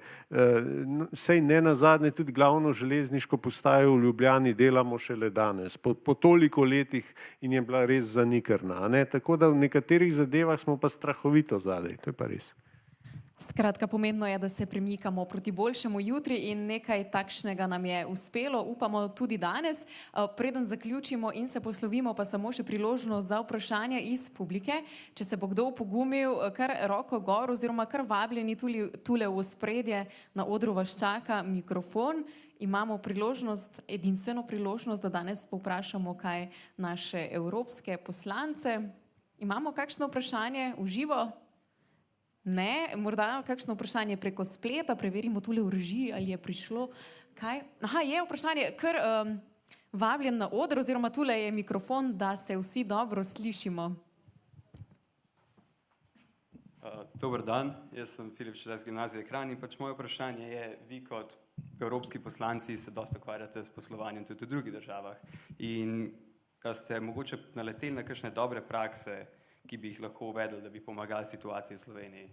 Sej ne nazadnje tudi glavno železniško postajo v Ljubljani delamo šele danes, po toliko letih in je bila res zanikrna. Tako da v nekaterih zadevah smo pa strahovito zadaj, to je pa res. Skratka, pomembno je, da se premikamo proti boljšemu jutri in nekaj takšnega nam je uspelo, upamo tudi danes. Preden zaključimo in se poslovimo, pa samo še priložnost za vprašanje iz publike. Če se bo kdo opogumil, kar roko gor oziroma kar vabljeni tule v ospredje, na odru vas čaka mikrofon. Imamo priložnost, edinstveno priložnost, da danes povprašamo kaj naše evropske poslance. Imamo kakšno vprašanje v živo? Ne, morda kakšno vprašanje preko spleta, preverimo tule v režiji, ali je prišlo kaj. Aha, je vprašanje, kar vabljen na oder, oziroma tule je mikrofon, da se vsi dobro slišimo. Dober dan, jaz sem Filip Šeles, gimnazija Kranj, in pač moje vprašanje je, vi kot evropski poslanci se dosti ukvarjate s poslovanjem tudi v drugih državah in da ste mogoče naleteli na kakšne dobre prakse, ki bi jih lahko uvedli, da bi pomagali situaciji v Sloveniji?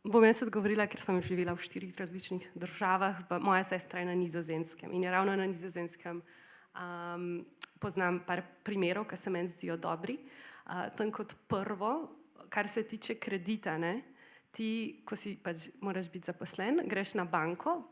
Bom jaz odgovorila, ker sem živela v 4 različnih državah, pa moja sestra je na Nizozemskem in je ravno na Nizozemskem poznam par primerov, ki se meni zdijo dobri. Tam kot prvo, kar se tiče kredita, ne, ti, ko si pač moraš biti zaposlen, greš na banko,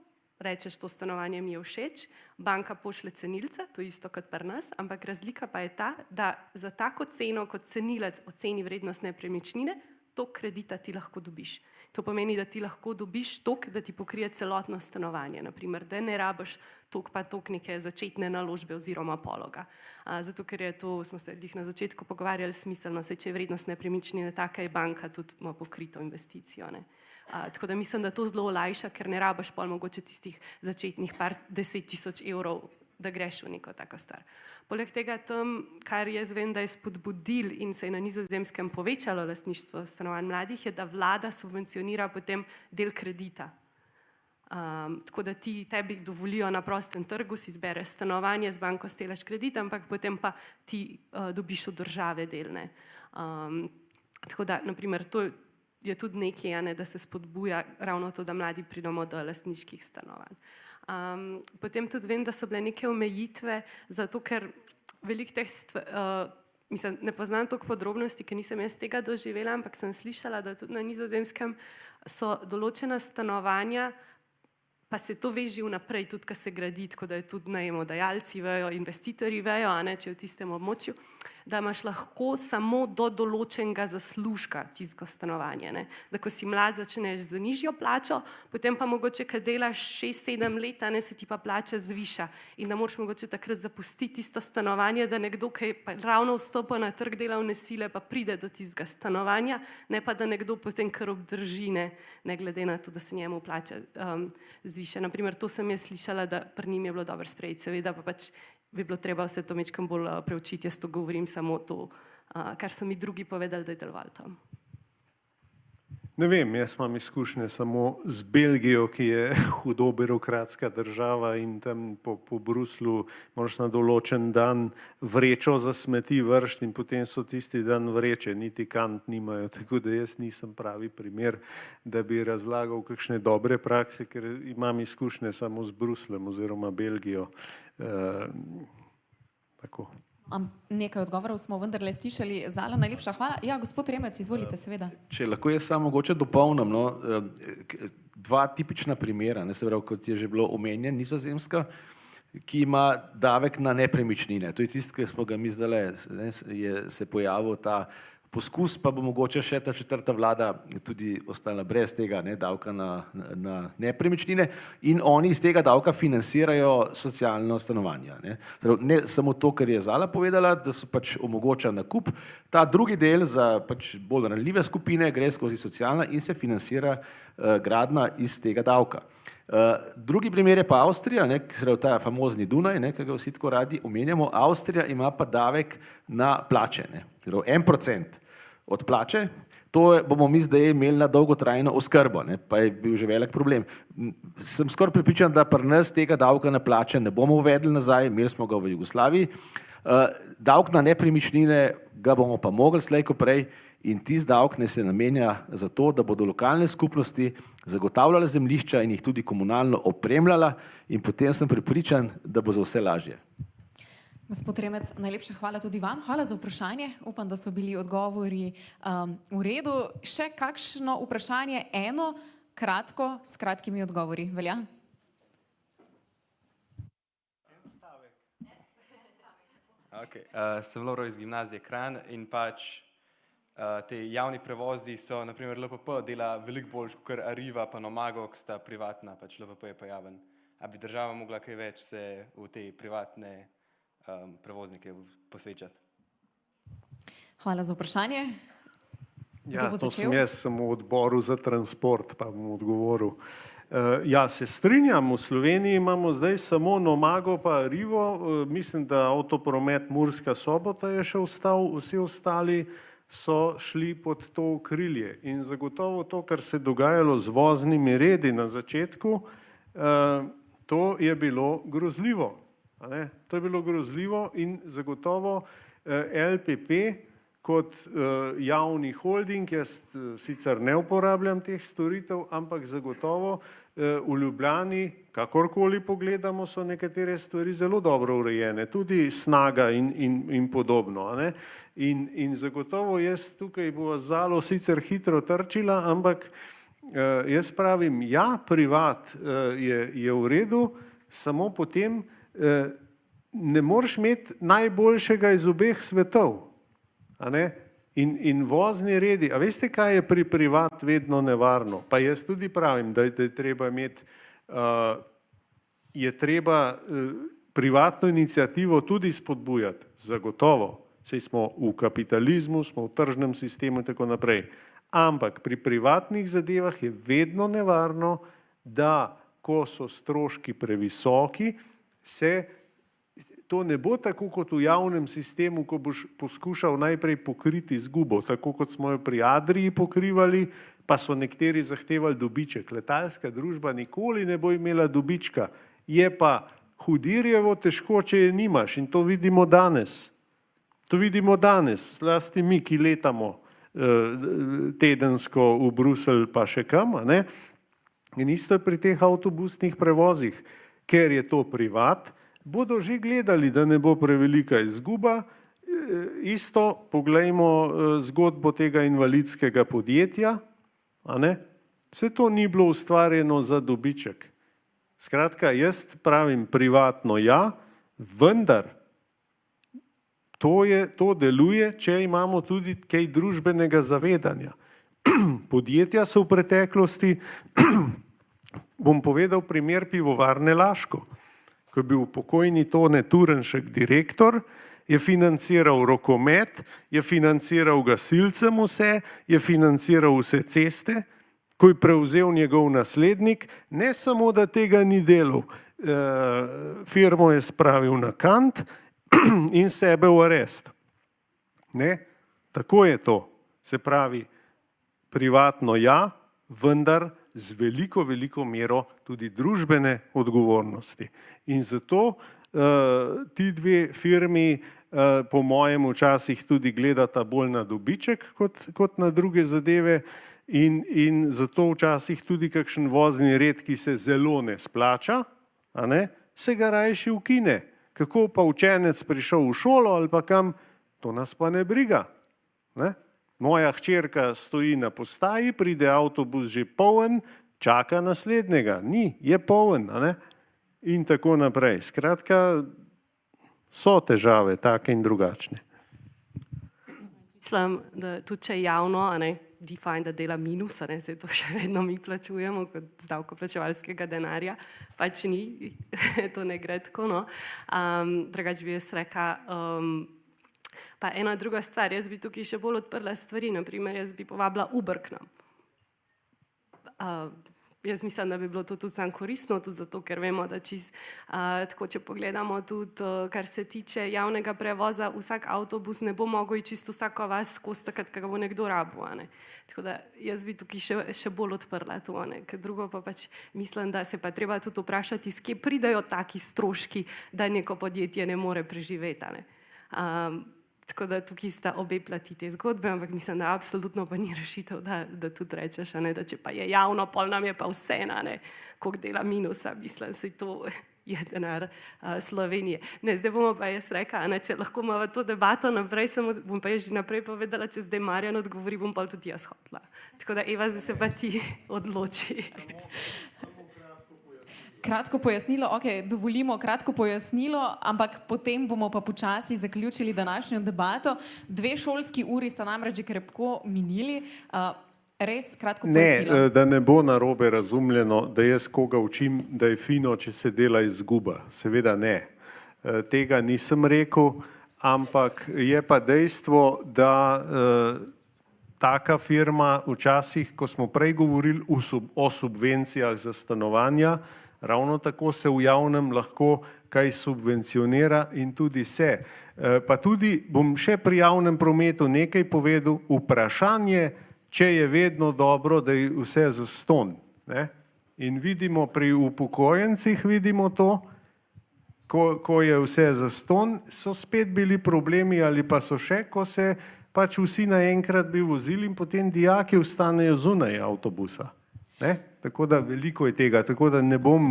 rečeš, to stanovanje mi je všeč, banka pošlje cenilca, to je isto kot pri nas, ampak razlika pa je ta, da za tako ceno, kot cenilec oceni vrednost nepremičnine, toliko kredita ti lahko dobiš. To pomeni, da ti lahko dobiš toliko, da ti pokrije celotno stanovanje. Naprimer, da ne rabiš toliko pa toliko neke začetne naložbe oziroma pologa. Zato, ker je to, smo se na začetku pogovarjali, smiselno, saj če je vrednost nepremičnine, taka je banka tudi ima pokrito investicijo. Ne. Tako da mislim, da to zelo olajša, ker ne rabiš pol mogoče tistih začetnih par 10 000 evrov, da greš v neko tako stvar. Poleg tega tam, kar jaz vem, da je spodbudil in se je na Nizozemskem povečalo lastništvo stanovanj mladih, je, da vlada subvencionira potem del kredita. Tako da tebi dovolijo na prostem trgu, si izbereš stanovanje, z banko stelaš kredit, ampak potem pa ti dobiš od države delne. Tako da, naprimer, to je tudi nekaj, ne, da se spodbuja ravno to, da mladi pridemo do lastniških stanovanj. Potem tudi vem, da so bile neke omejitve, zato ker veliko teh mislim, ne poznam toliko podrobnosti, ker nisem jaz tega doživela, ampak sem slišala, da tudi na Nizozemskem so določena stanovanja, pa se to ve že vnaprej, tudi ko se gradi, tako da je tudi najemodajalci vejo, investitorji vejo, a ne, če je v tistem območju, da imaš lahko samo do določenega zaslužka tisto stanovanje. Ne? Da ko si mlad, začneš z nižjo plačo, potem pa mogoče, ko delaš 6-7 let, ne, se ti pa plača zviša in da moraš mogoče takrat zapustiti tisto stanovanje, da nekdo, ki je pa ravno vstopil na trg delovne sile, pa pride do tistega stanovanja, ne pa da nekdo potem kar obdrži, ne glede na to, da se njemu plača zviša. Naprimer, to sem jaz slišala, da pri njim je bilo dobro sprejeti, seveda pa pač bi bilo treba vse to mečkam bolj preučiti, jaz to govorim samo to, kar so mi drugi povedali, da je delovalo tam. Ne vem, jaz imam izkušnje samo z Belgijo, ki je hudo birokratska država in tam po Bruslu moraš na določen dan vrečo za smeti vršiti in potem so tisti dan vreče, niti kant nimajo, tako da jaz nisem pravi primer, da bi razlagal kakšne dobre prakse, ker imam izkušnje samo z Bruslem oziroma Belgijo. Tako. Nekaj odgovorov smo vendarle slišali. Zala, najlepša hvala. Ja, gospod Remec, izvolite, seveda. Če lahko jaz samo mogoče dopolnim, no, dva tipična primera, ne, se pravi, kot je že bilo omenjen, Nizozemska, ki ima davek na nepremičnine. To je tisto, ki smo ga mi zdajle, se pojavil ta poskus, pa bo mogoče še ta četrta vlada tudi ostala brez tega davka na nepremičnine in oni iz tega davka financirajo socialno stanovanja. Ne samo to, kar je Zala povedala, da so pač omogoča nakup, ta drugi del za pač bolj ranljive skupine gre skozi socialna in se financira gradnja iz tega davka. Drugi primer je pa Avstrija, ki se ta famozni Dunaj, ki ga vsi tako radi omenjamo. Avstrija ima pa davek na plače, 1% od plače, to bomo mi zdaj imeli na dolgotrajno oskrbo, pa je bil že velik problem. Sem skoraj prepričan, da pri nas tega davka na plače ne bomo uvedli nazaj, imeli smo ga v Jugoslaviji. Davek na nepremičnine ga bomo pa mogli slej ko prej in tisti davek ne se namenja za to, da bodo lokalne skupnosti zagotavljale zemljišča in jih tudi komunalno opremljala in potem sem prepričan, da bo za vse lažje. Gospod Remec, najlepša hvala tudi vam. Hvala za vprašanje. Upam, da so bili odgovori v redu. Še kakšno vprašanje? Eno, kratko, s kratkimi odgovori. Velja? Sem Lovro iz gimnazije Kranj in pač te javni prevozi so, naprimer LPP dela veliko bolj kot Arriva pa Nomago, ki sta privatna, pač LPP je pa javen. A bi država mogla kaj več se v te privatne prevoznike posvečati? Hvala za vprašanje. Ja, to sem jaz samo v odboru za transport, pa bom odgovoril. Ja, se strinjam, v Sloveniji imamo zdaj samo Nomago pa Arrivo, mislim, da avtopromet Murska Sobota je še ostal, vsi ostali so šli pod to okrilje. In zagotovo to, kar se je dogajalo z voznimi redi na začetku, to je bilo grozljivo. To je bilo grozljivo in zagotovo LPP kot javni holding, jaz sicer ne uporabljam teh storitev, ampak zagotovo v Ljubljani, kakorkoli pogledamo, so nekatere stvari zelo dobro urejene, tudi Snaga in podobno. In zagotovo jaz tukaj bo Zalo sicer hitro trčila, ampak jaz pravim, ja, privat je v redu, samo potem ne moreš imeti najboljšega iz obeh svetov. In vozni redi, a veste, kaj je pri privat vedno nevarno? Pa jaz tudi pravim, da je treba imeti, je treba privatno inicijativo tudi spodbujati, zagotovo. Saj smo v kapitalizmu, smo v tržnem sistemu in tako naprej. Ampak pri privatnih zadevah je vedno nevarno, da ko so stroški previsoki, to ne bo tako kot v javnem sistemu, ko boš poskušal najprej pokriti izgubo, tako kot smo jo pri Adriji pokrivali, pa so nekateri zahtevali dobiček. Letalska družba nikoli ne bo imela dobička, je pa hudirjevo težko, če je nimaš in to vidimo danes. To vidimo danes, zlasti mi, ki letamo tedensko v Bruselj pa še kam. In isto je pri teh avtobusnih prevozih, ker je to privat, bodo že gledali, da ne bo prevelika izguba. Isto poglejmo zgodbo tega invalidskega podjetja, a ne? Vse to ni bilo ustvarjeno za dobiček. Skratka, jaz pravim privatno ja, vendar to deluje, če imamo tudi kaj družbenega zavedanja. Podjetja so v preteklosti, bom povedal primer pivovarne Laško, ko je bil pokojni Tone Turnšek direktor, je financiral rokomet, je financiral gasilcem vse, je financiral vse ceste, ko je prevzel njegov naslednik, ne samo, da tega ni delal, firmo je spravil na kant in sebe v arest. Ne? Tako je to. Se pravi, privatno ja, vendar z veliko, veliko mero tudi družbene odgovornosti. In zato ti dve firmi po mojem včasih tudi gledata bolj na dobiček kot na druge zadeve in zato včasih tudi kakšen vozni red, ki se zelo ne splača, a ne, se ga rajši ukine. Kako pa učenec prišel v šolo ali pa kam, to nas pa ne briga. Ne? Moja hčerka stoji na postaji, pride avtobus že poln, čaka naslednjega. Ni, je poln, a ne? In tako naprej. Skratka, so težave take in drugačne. Mislim, da tudi če javno, a ne, define, da dela minus, a ne, se to še vedno mi plačujemo kot z davkoplačevalskega denarja, pač ni, to ne gre tako, no. Drugače bi jaz rekla, pa ena druga stvar, jaz bi tukaj še bolj odprla stvari, naprimer, jaz bi povabila Uber k nam. Jaz mislim, da bi bilo to tudi sam koristno, tudi zato, ker vemo, da tako, če pogledamo tudi, kar se tiče javnega prevoza, vsak avtobus ne bo mogel iti čisto vsako vas skozi takrat, ko ga bo nekdo rabil, a ne. Tako da jaz bi tukaj še bolj odprla to, a ne. Ker drugo pa pač mislim, da se pa treba tudi vprašati, iz kje pridejo taki stroški, da neko podjetje ne more preživeti, a ne. Tako da tukaj sta obe plati te zgodbe, ampak mislim, da absolutno pa ni rešitev, da tudi rečeš, ne, da če pa je javno, pol nam je pa vse, ne, koliko dela minusa, mislim, se to je denar Slovenije. Ne, zdaj bomo pa jaz rekla, ne, če lahko imamo to debato naprej, bom pa jaz že naprej povedala, če zdaj Marjan odgovori, bom pa tudi jaz hotla. Tako da Eva, zdaj se pa ti odloči. Kratko pojasnilo, ok, dovolimo kratko pojasnilo, ampak potem bomo pa počasi zaključili današnjo debato. 2 šolski uri sta namreč že krepko minili. Res kratko pojasnilo. Ne, da ne bo narobe razumljeno, da jaz koga učim, da je fino, če se dela izguba. Seveda ne. Tega nisem rekel, ampak je pa dejstvo, da taka firma včasih, ko smo prej govorili o subvencijah za stanovanja, ravno tako se v javnem lahko kaj subvencionira in tudi se. Pa tudi bom še pri javnem prometu nekaj povedal, vprašanje, če je vedno dobro, da je vse zastonj. In vidimo pri upokojencih, vidimo to, ko je vse zastonj, so spet bili problemi ali pa so še, ko se pač vsi naenkrat bi vozili in potem dijaki ostanejo zunaj avtobusa. Tako da veliko je tega, tako da ne bom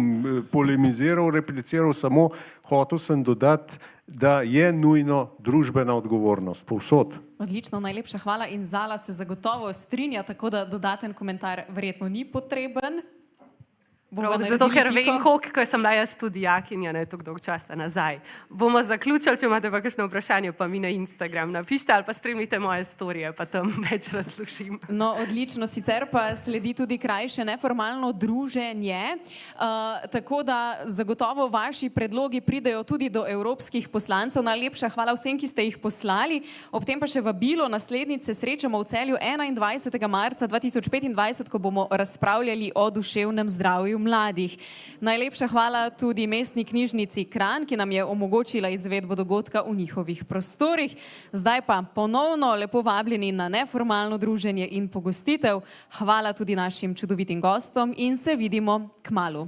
polemiziral, repliciral, samo hotel sem dodati, da je nujno družbena odgovornost povsod. Odlično, najlepša hvala in Zala se zagotovo strinja, tako da dodaten komentar verjetno ni potreben. Zato, ker vem, koliko sem bila jaz tudi jakinja, ne toliko dolgo časa nazaj. Bomo zaključili, če imate pa kakšno vprašanje, pa mi na Instagram napišite ali pa spremljite moje storije, pa tam več razložim. No, odlično, sicer pa sledi tudi krajše neformalno druženje, tako da zagotovo vaši predlogi pridejo tudi do evropskih poslancev. Najlepša hvala vsem, ki ste jih poslali. Ob tem pa še vabilo, naslednjič se srečamo v Celju 21. marca 2025, ko bomo razpravljali o duševnem zdravju mladih. Najlepša hvala tudi mestni knjižnici Kranj, ki nam je omogočila izvedbo dogodka v njihovih prostorih. Zdaj pa ponovno lepo vabljeni na neformalno druženje in pogostitev. Hvala tudi našim čudovitim gostom in se vidimo kmalu.